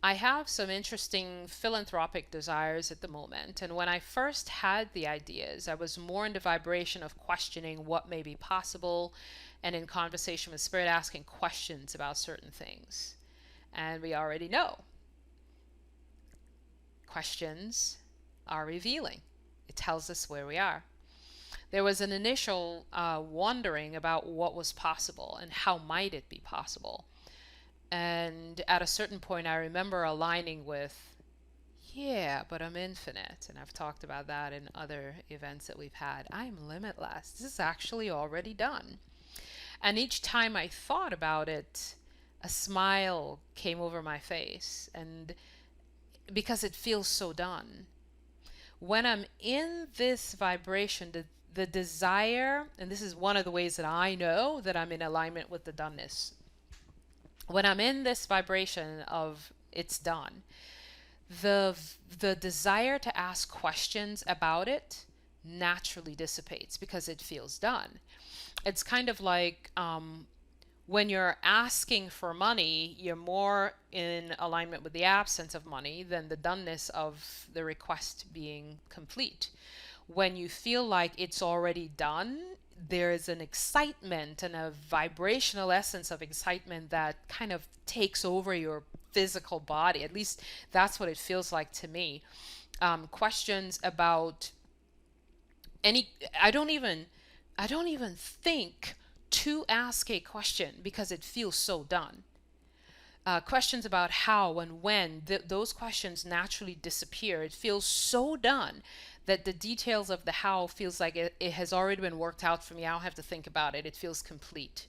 Speaker 1: I have some interesting philanthropic desires at the moment. And when I first had the ideas, I was more in the vibration of questioning what may be possible and in conversation with Spirit, asking questions about certain things. And we already know questions are revealing, it tells us where we are. There was an initial wondering about what was possible and how might it be possible. And at a certain point, I remember aligning with, yeah, but I'm infinite. And I've talked about that in other events that we've had. I'm limitless. This is actually already done. And each time I thought about it, a smile came over my face. And because it feels so done. When I'm in this vibration, the desire, and this is one of the ways that I know that I'm in alignment with the doneness. When I'm in this vibration of it's done, the the desire to ask questions about it naturally dissipates because it feels done. It's kind of like when you're asking for money, you're more in alignment with the absence of money than the doneness of the request being complete. When you feel like it's already done, there's an excitement and a vibrational essence of excitement that kind of takes over your physical body. At least that's what it feels like to me. Questions about any, I don't even think to ask a question because it feels so done. Questions about how and when, those questions naturally disappear. It feels so done that the details of the how feels like it has already been worked out for me. I don't have to think about it. It feels complete.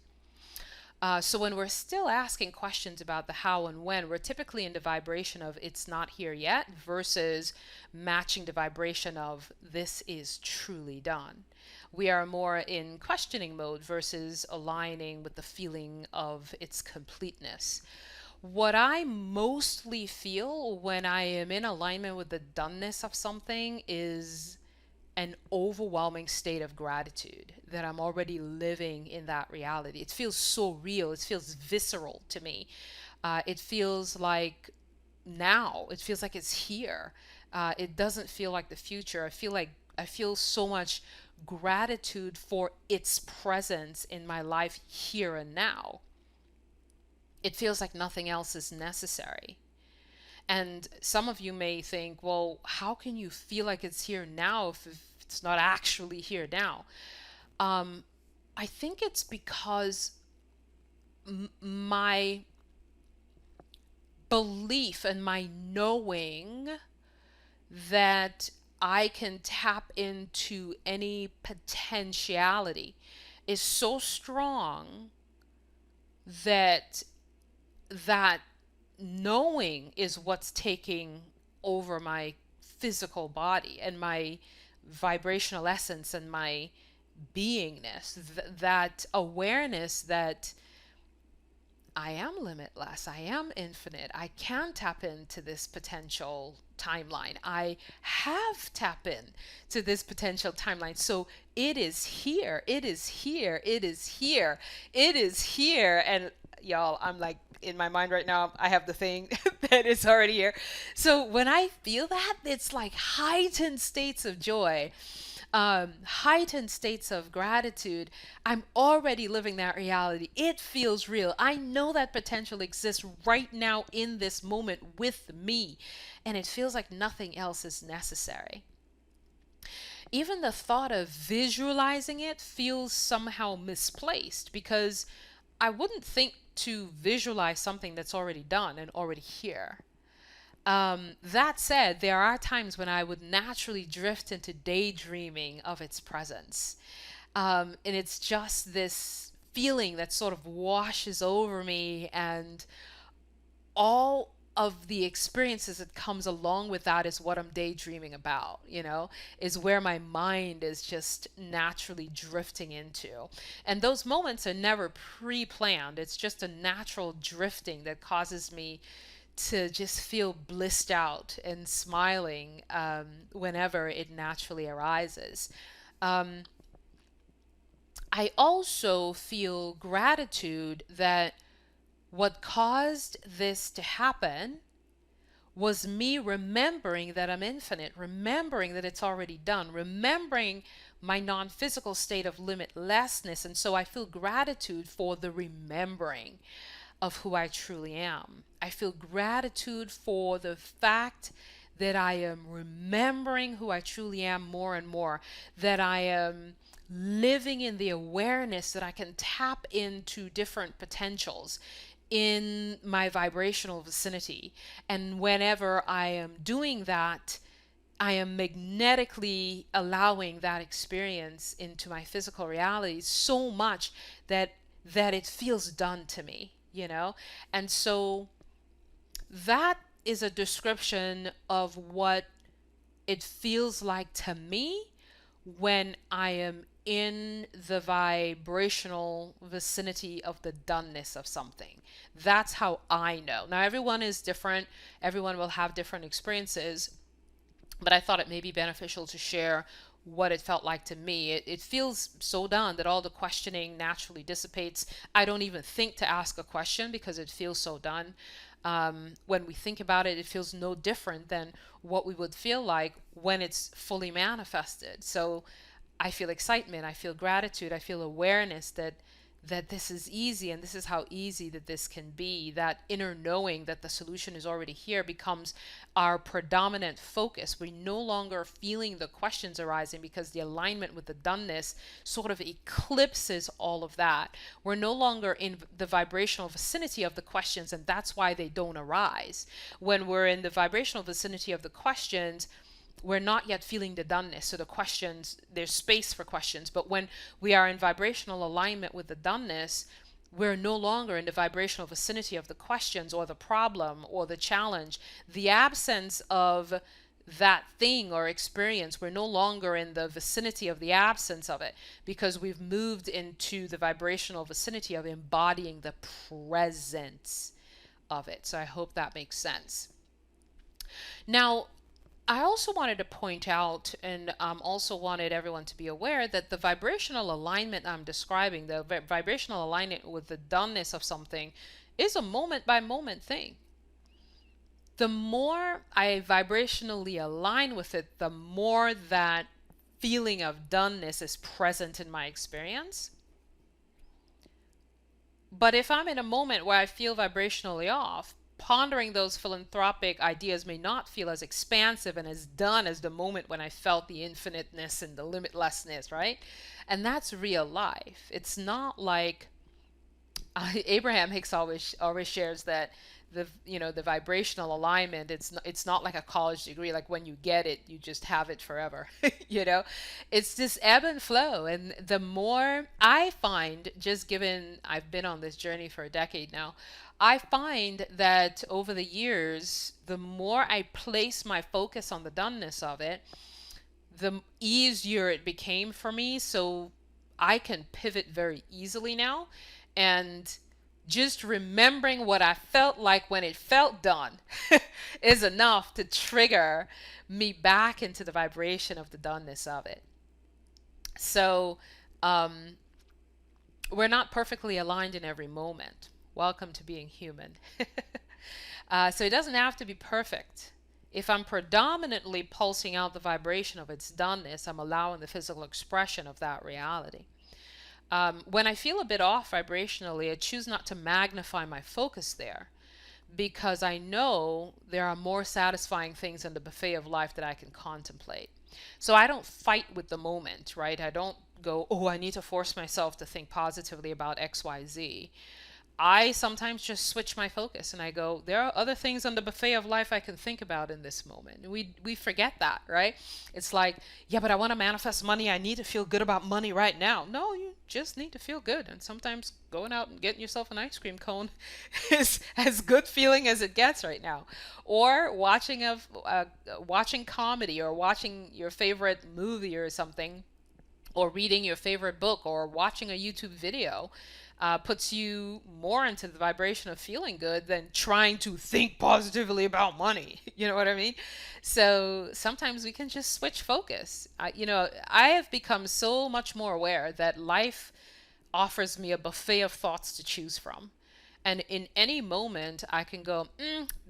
Speaker 1: So when we're still asking questions about the how and when, we're typically in the vibration of it's not here yet versus matching the vibration of this is truly done. We are more in questioning mode versus aligning with the feeling of its completeness. What I mostly feel when I am in alignment with the doneness of something is an overwhelming state of gratitude that I'm already living in that reality. It feels so real. It feels visceral to me. It feels like now. It feels like it's here. It doesn't feel like the future. I feel so much gratitude for its presence in my life here and now. It feels like nothing else is necessary. And some of you may think, well, how can you feel like it's here now if it's not actually here now? Um, I think it's because my belief and my knowing that I can tap into any potentiality is so strong that that knowing is what's taking over my physical body and my vibrational essence and my beingness. That awareness that I am limitless, I am infinite, I can tap into this potential timeline, I have tapped in to this potential timeline. So it is here, it is here, it is here, it is here. And y'all, I'm like, in my mind right now, I have the thing that is already here. So when I feel that, it's like heightened states of joy, heightened states of gratitude. I'm already living that reality. It feels real. I know that potential exists right now in this moment with me, and it feels like nothing else is necessary. Even the thought of visualizing it feels somehow misplaced because I wouldn't think to visualize something that's already done and already here. That said, there are times when I would naturally drift into daydreaming of its presence. And it's just this feeling that sort of washes over me, and all of the experiences that comes along with that is what I'm daydreaming about, is where my mind is just naturally drifting into. And those moments are never pre-planned. It's just a natural drifting that causes me to just feel blissed out and smiling whenever it naturally arises. Um, I also feel gratitude that what caused this to happen was me remembering that I'm infinite, remembering that it's already done, remembering my non-physical state of limitlessness. And so I feel gratitude for the remembering of who I truly am. I feel gratitude for the fact that I am remembering who I truly am more and more, that I am living in the awareness that I can tap into different potentials in my vibrational vicinity. And whenever I am doing that, I am magnetically allowing that experience into my physical reality so much that it feels done to me, you know? And so that is a description of what it feels like to me when I am in the vibrational vicinity of the doneness of something. That's how I know. Now, everyone is different, everyone will have different experiences, but I thought it may be beneficial to share what it felt like to me. It feels so done that all the questioning naturally dissipates. I don't even think to ask a question because it feels so done. When we think about it, it feels no different than what we would feel like when it's fully manifested. So I feel excitement, I feel gratitude, I feel awareness that this is easy, and this is how easy that this can be. That inner knowing that the solution is already here becomes our predominant focus. We're no longer feeling the questions arising because the alignment with the doneness sort of eclipses all of that. We're no longer in the vibrational vicinity of the questions, and that's why they don't arise. When we're in the vibrational vicinity of the questions, we're not yet feeling the doneness. So the questions, there's space for questions. But when we are in vibrational alignment with the doneness, we're no longer in the vibrational vicinity of the questions or the problem or the challenge. The absence of that thing or experience, we're no longer in the vicinity of the absence of it, because we've moved into the vibrational vicinity of embodying the presence of it. So I hope that makes sense. Now, I also wanted to point out, and also wanted everyone to be aware, that the vibrational alignment I'm describing, the vibrational alignment with the doneness of something, is a moment by moment thing. The more I vibrationally align with it, the more that feeling of doneness is present in my experience. But if I'm in a moment where I feel vibrationally off, pondering those philanthropic ideas may not feel as expansive and as done as the moment when I felt the infiniteness and the limitlessness, right? And that's real life. It's not like Abraham Hicks always shares that the vibrational alignment, it's not like a college degree, like when you get it you just have it forever. It's this ebb and flow. And the more I find, just given I've been on this journey for a decade now, I find that over the years, the more I place my focus on the doneness of it, the easier it became for me. So I can pivot very easily now. And just remembering what I felt like when it felt done is enough to trigger me back into the vibration of the doneness of it. So we're not perfectly aligned in every moment. Welcome to being human. So it doesn't have to be perfect. If I'm predominantly pulsing out the vibration of its doneness, I'm allowing the physical expression of that reality. When I feel a bit off vibrationally, I choose not to magnify my focus there, because I know there are more satisfying things in the buffet of life that I can contemplate. So I don't fight with the moment, right? I don't go, oh, I need to force myself to think positively about XYZ. I sometimes just switch my focus and I go, there are other things on the buffet of life I can think about in this moment. We forget that, right? It's like, yeah, but I want to manifest money. I need to feel good about money right now. No, you just need to feel good. And sometimes going out and getting yourself an ice cream cone is as good feeling as it gets right now. Or watching comedy, or watching your favorite movie or something, or reading your favorite book, or watching a YouTube video. Puts you more into the vibration of feeling good than trying to think positively about money. You know what I mean? So sometimes we can just switch focus. I have become so much more aware that life offers me a buffet of thoughts to choose from. And in any moment, I can go,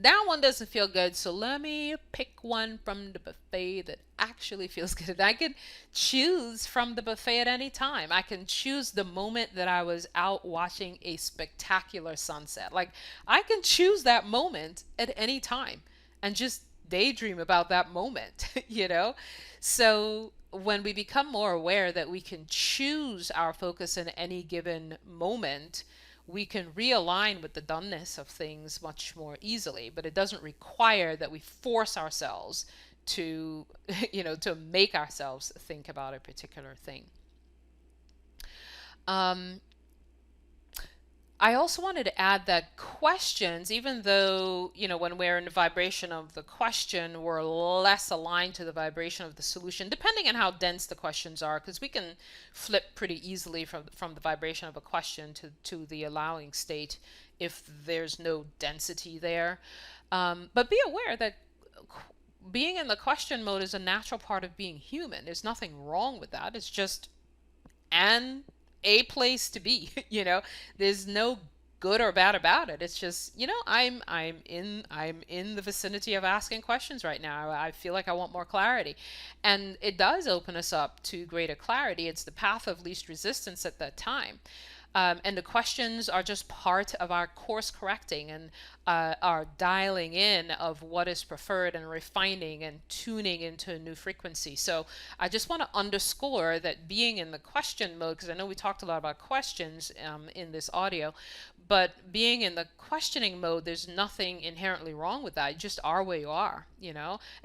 Speaker 1: that one doesn't feel good. So let me pick one from the buffet that actually feels good. And I can choose from the buffet at any time. I can choose the moment that I was out watching a spectacular sunset. Like, I can choose that moment at any time and just daydream about that moment, you know? So when we become more aware that we can choose our focus in any given moment, we can realign with the doneness of things much more easily. But it doesn't require that we force ourselves to, to make ourselves think about a particular thing. Um, I also wanted to add that questions, even though, when we're in the vibration of the question, we're less aligned to the vibration of the solution, depending on how dense the questions are, because we can flip pretty easily from the vibration of a question to the allowing state if there's no density there. But be aware that being in the question mode is a natural part of being human. There's nothing wrong with that. It's just and a place to be. There's no good or bad about it. It's just, I'm in the vicinity of asking questions right now. I feel like I want more clarity, and it does open us up to greater clarity. It's the path of least resistance at that time. And the questions are just part of our course correcting and our dialing in of what is preferred and refining and tuning into a new frequency. So I just want to underscore that being in the question mode, because I know we talked a lot about questions in this audio, but being in the questioning mode, there's nothing inherently wrong with that. You just are where you are,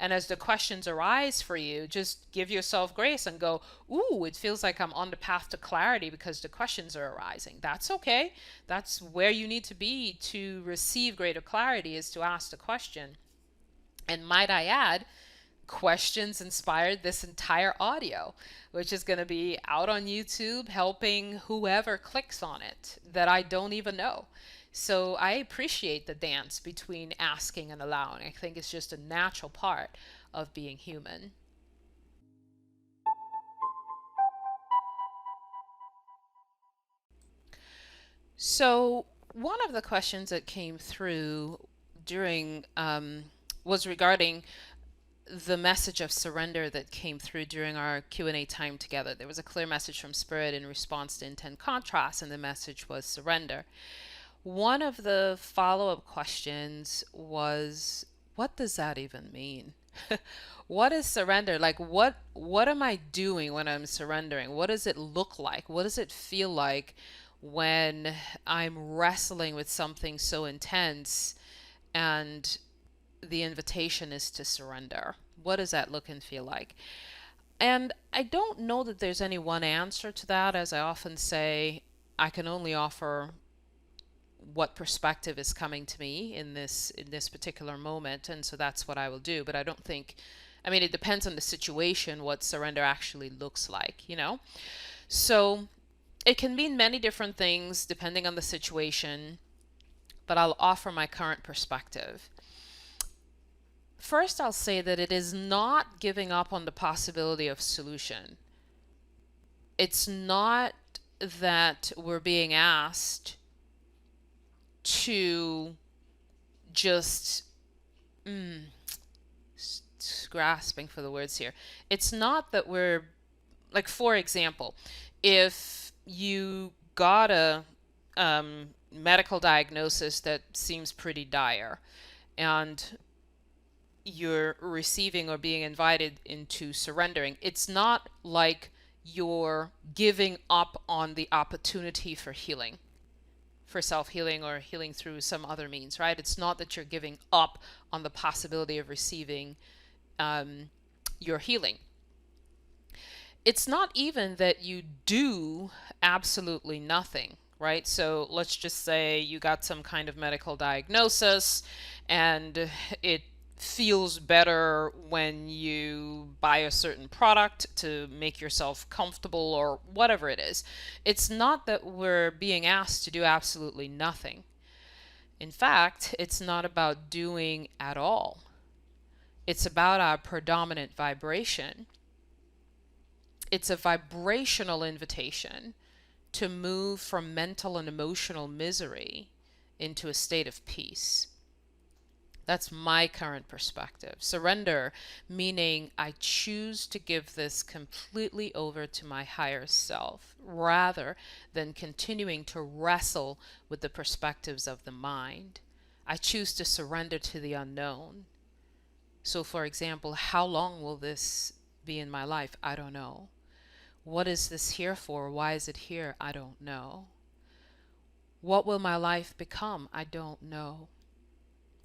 Speaker 1: And as the questions arise for you, just give yourself grace and go, ooh, it feels like I'm on the path to clarity because the questions are arising. That's okay. That's where you need to be to receive greater clarity, is to ask the question. And might I add, questions inspired this entire audio, which is going to be out on YouTube, helping whoever clicks on it that I don't even know. So I appreciate the dance between asking and allowing. I think it's just a natural part of being human. So one of the questions that came through during was regarding the message of surrender that came through during our Q&A time together. There was a clear message from Spirit in response to intent contrast, and the message was surrender. One of the follow-up questions was, what does that even mean? What is surrender? Like, what am I doing when I'm surrendering? What does it look like? What does it feel like when I'm wrestling with something so intense and the invitation is to surrender? What does that look and feel like? And I don't know that there's any one answer to that. As I often say, I can only offer what perspective is coming to me in this particular moment, and so that's what I will do. But I don't think, I mean, it depends on the situation what surrender actually looks like. So it can mean many different things depending on the situation, but I'll offer my current perspective. First, I'll say that it is not giving up on the possibility of solution. It's not that we're being asked to just grasping for the words here. It's not that we're, like, for example, if you got a medical diagnosis that seems pretty dire, and you're receiving or being invited into surrendering, it's not like you're giving up on the opportunity for healing, for self-healing or healing through some other means, right? It's not that you're giving up on the possibility of receiving your healing. It's not even that you do absolutely nothing, right? So let's just say you got some kind of medical diagnosis and it feels better when you buy a certain product to make yourself comfortable or whatever it is. It's not that we're being asked to do absolutely nothing. In fact, it's not about doing at all. It's about our predominant vibration. It's a vibrational invitation to move from mental and emotional misery into a state of peace. That's my current perspective. Surrender, meaning I choose to give this completely over to my higher self rather than continuing to wrestle with the perspectives of the mind. I choose to surrender to the unknown. So, for example, how long will this be in my life? I don't know. What is this here for? Why is it here? I don't know. What will my life become? I don't know.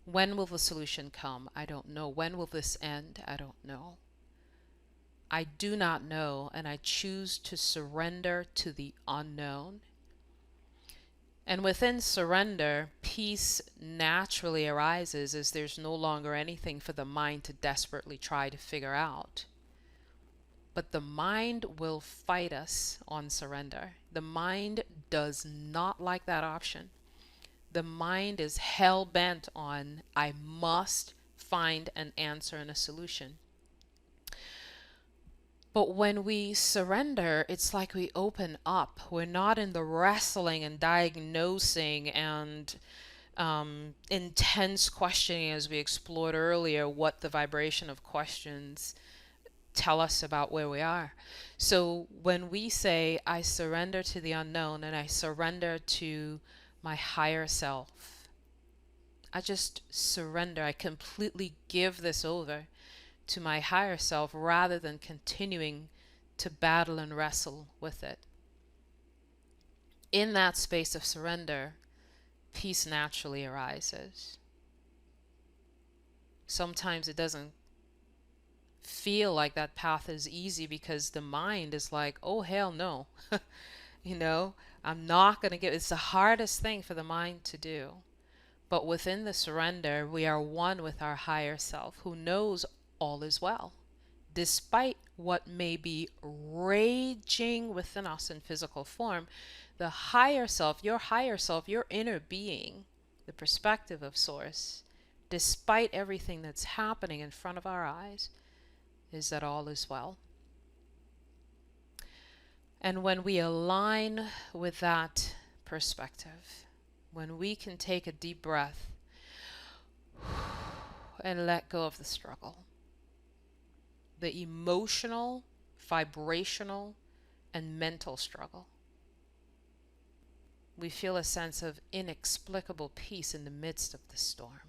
Speaker 1: When will the solution come? I don't know. When will this end? I don't know. I do not know, and I choose to surrender to the unknown. And within surrender, peace naturally arises as there's no longer anything for the mind to desperately try to figure out. But the mind will fight us on surrender. The mind does not like that option. The mind is hell-bent on, I must find an answer and a solution. But when we surrender, it's like we open up. We're not in the wrestling and diagnosing and intense questioning, as we explored earlier, what the vibration of questions tell us about where we are. So when we say, I surrender to the unknown and I surrender to my higher self, I just surrender. I completely give this over to my higher self rather than continuing to battle and wrestle with it. In that space of surrender, peace naturally arises. Sometimes it doesn't feel like that path is easy because the mind is like, oh, hell no. You know, I'm not going to give. It's the hardest thing for the mind to do. But within the surrender, we are one with our higher self who knows all is well. Despite what may be raging within us in physical form, the higher self, your inner being, the perspective of Source, despite everything that's happening in front of our eyes, is that all is well. And when we align with that perspective, when we can take a deep breath and let go of the struggle, the emotional, vibrational, and mental struggle, we feel a sense of inexplicable peace in the midst of the storm.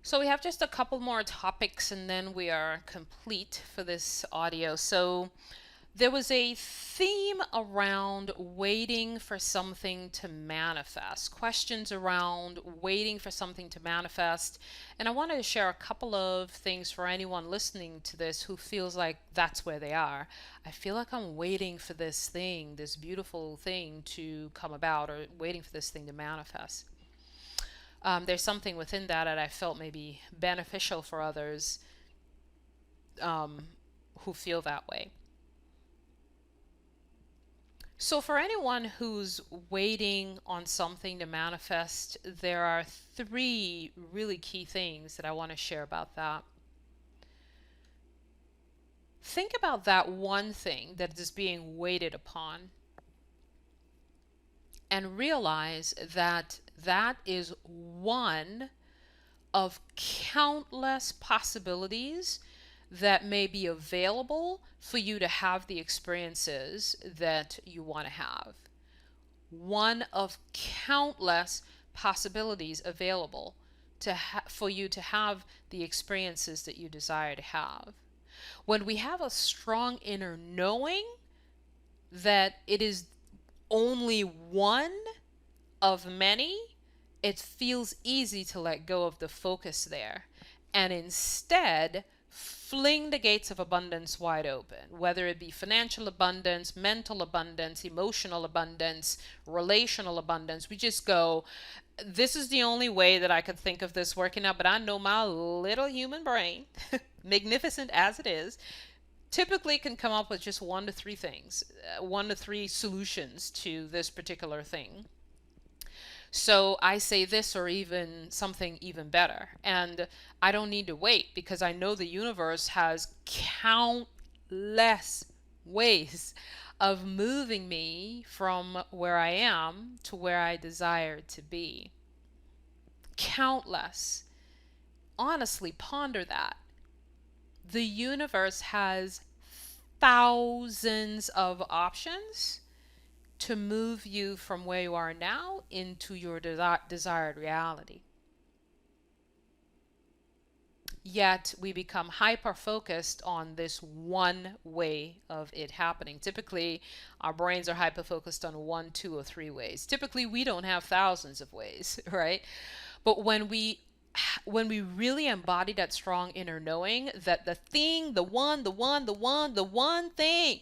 Speaker 1: So we have just a couple more topics and then we are complete for this audio. So there was a theme around waiting for something to manifest, questions around waiting for something to manifest. And I wanted to share a couple of things for anyone listening to this who feels like that's where they are. I feel like I'm waiting for this thing, this beautiful thing to come about, or waiting for this thing to manifest. There's something within that I felt may be beneficial for others who feel that way. So for anyone who's waiting on something to manifest, there are 3 really key things that I want to share about that. Think about that one thing that is being waited upon and realize that that is one of countless possibilities that may be available for you to have the experiences that you want to have. One of countless possibilities available for you to have the experiences that you desire to have. When we have a strong inner knowing that it is only one of many, it feels easy to let go of the focus there and instead fling the gates of abundance wide open, whether it be financial abundance, mental abundance, emotional abundance, relational abundance. We just go, this is the only way that I could think of this working out, but I know my little human brain, magnificent as it is, typically can come up with just 1 to 3 things, 1 to 3 solutions to this particular thing. So I say this or even something even better. And I don't need to wait because I know the universe has countless ways of moving me from where I am to where I desire to be. Countless. Honestly, ponder that. The universe has thousands of options to move you from where you are now into your desired reality. Yet we become hyper focused on this one way of it happening. Typically, our brains are hyper focused on one, two, or three ways. Typically, we don't have thousands of ways, right? But when we really embody that strong inner knowing that the thing, the one thing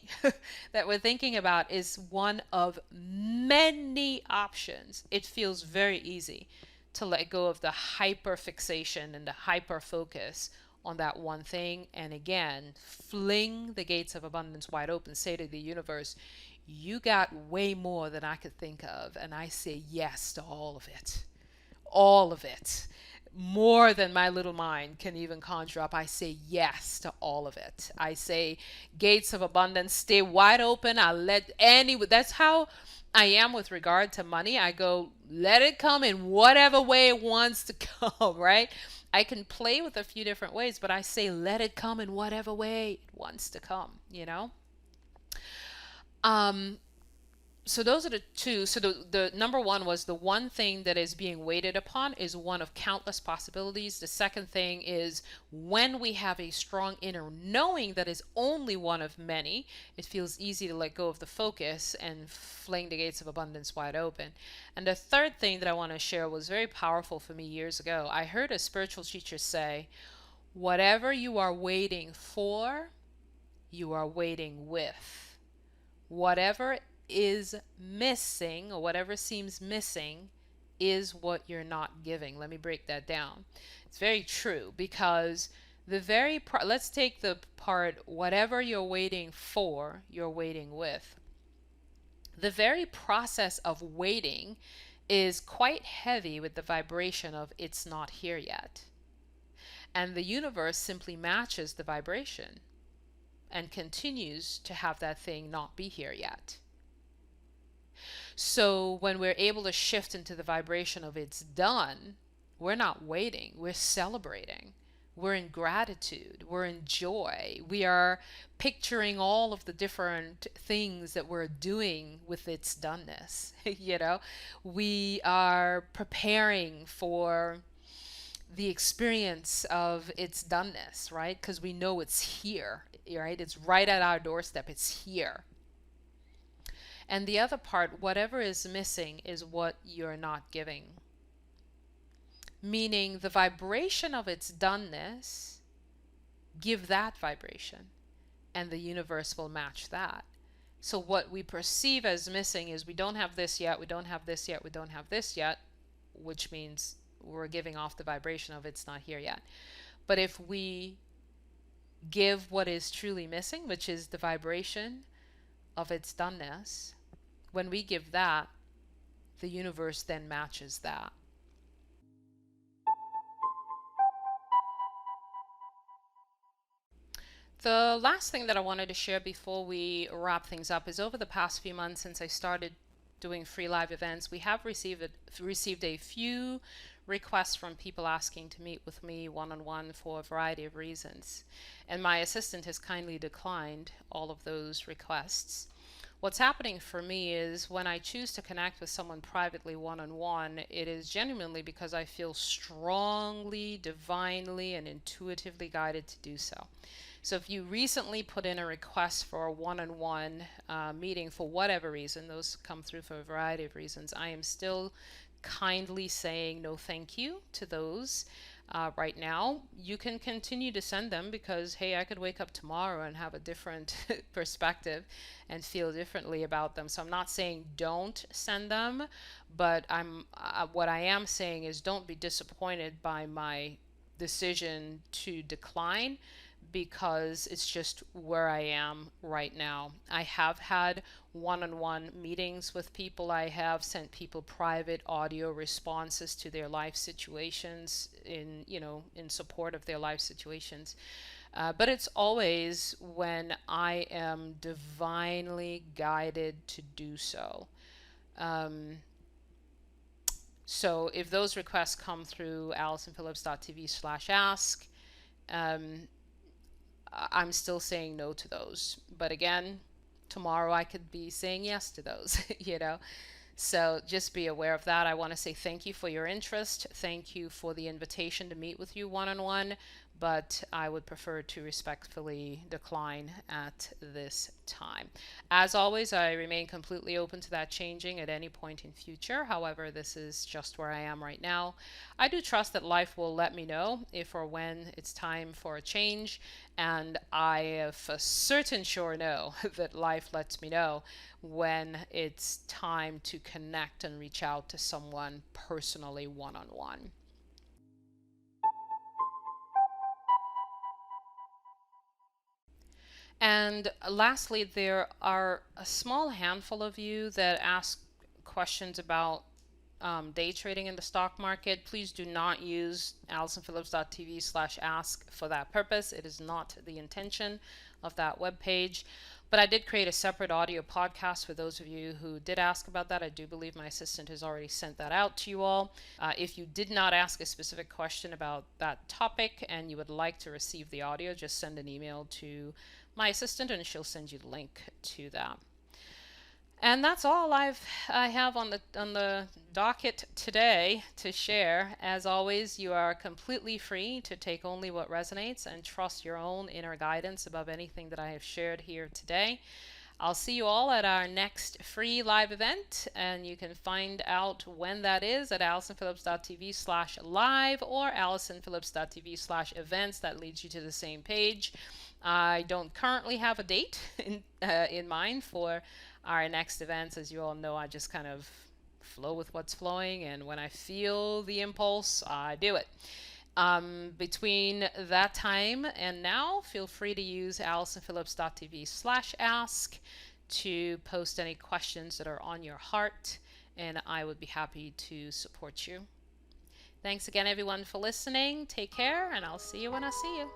Speaker 1: that we're thinking about is one of many options, it feels very easy to let go of the hyper fixation and the hyper focus on that one thing. And again, fling the gates of abundance wide open, say to the universe, you got way more than I could think of, and I say yes to all of it. All of it. More than my little mind can even conjure up. I say yes to all of it. I say gates of abundance stay wide open. I let that's how I am with regard to money. I go, let it come in whatever way it wants to come, right? I can play with a few different ways, but I say let it come in whatever way it wants to come, you know? Um, so those are the two. So the number one was the one thing that is being waited upon is one of countless possibilities. The second thing is when we have a strong inner knowing that is only one of many, it feels easy to let go of the focus and fling the gates of abundance wide open. And the third thing that I want to share was very powerful for me years ago. I heard a spiritual teacher say, whatever you are waiting for, you are waiting with. Whatever is missing, or whatever seems missing, is what you're not giving. Let me break that down. It's very true, because let's take the part, whatever you're waiting for, you're waiting with. The very process of waiting is quite heavy with the vibration of it's not here yet. And the universe simply matches the vibration and continues to have that thing not be here yet. So when we're able to shift into the vibration of it's done, we're not waiting, we're celebrating. We're in gratitude, we're in joy, we are picturing all of the different things that we're doing with its doneness. You know, we are preparing for the experience of its doneness, right? Because we know it's here, right? It's right at our doorstep, it's here. And the other part, whatever is missing is what you're not giving. Meaning the vibration of its doneness, give that vibration, and the universe will match that. So what we perceive as missing is we don't have this yet, we don't have this yet, we don't have this yet, which means we're giving off the vibration of it's not here yet. But if we give what is truly missing, which is the vibration of its doneness, when we give that, the universe then matches that. The last thing that I wanted to share before we wrap things up is over the past few months since I started doing free live events, we have received a few requests from people asking to meet with me one-on-one for a variety of reasons. And my assistant has kindly declined all of those requests. What's happening for me is when I choose to connect with someone privately one-on-one, it is genuinely because I feel strongly, divinely, and intuitively guided to do so. So if you recently put in a request for a one-on-one meeting for whatever reason, those come through for a variety of reasons, I am still kindly saying no thank you to those. Right now, you can continue to send them because, hey, I could wake up tomorrow and have a different perspective and feel differently about them. So I'm not saying don't send them, but what I am saying is don't be disappointed by my decision to decline, because it's just where I am right now. I have had one-on-one meetings with people. I have sent people private audio responses to their life situations in support of their life situations. But it's always when I am divinely guided to do so. Um, so if those requests come through AllisonPhillips.tv/ask, um, I'm still saying no to those. But again, tomorrow I could be saying yes to those, you know. So just be aware of that. I want to say thank you for your interest. Thank you for the invitation to meet with you one-on-one, but I would prefer to respectfully decline at this time. As always, I remain completely open to that changing at any point in future. However, this is just where I am right now. I do trust that life will let me know if or when it's time for a change, and I for certain sure know that life lets me know when it's time to connect and reach out to someone personally one-on-one. And lastly, there are a small handful of you that ask questions about day trading in the stock market. Please do not use AllisonPhillips.tv/ask for that purpose. It is not the intention of that webpage. But I did create a separate audio podcast for those of you who did ask about that. I do believe my assistant has already sent that out to you all. If you did not ask a specific question about that topic and you would like to receive the audio, just send an email to my assistant and she'll send you the link to that. And that's all I have on the docket today to share. As always, you are completely free to take only what resonates and trust your own inner guidance above anything that I have shared here today. I'll see you all at our next free live event, and you can find out when that is at AllisonPhillips.tv/live or AllisonPhillips.tv/events. That leads you to the same page. I don't currently have a date in mind for our next events. As you all know, I just kind of flow with what's flowing, and when I feel the impulse, I do it. Between that time and now, feel free to use AllisonPhillips.tv/ask to post any questions that are on your heart, and I would be happy to support you. Thanks again, everyone, for listening. Take care, and I'll see you when I see you.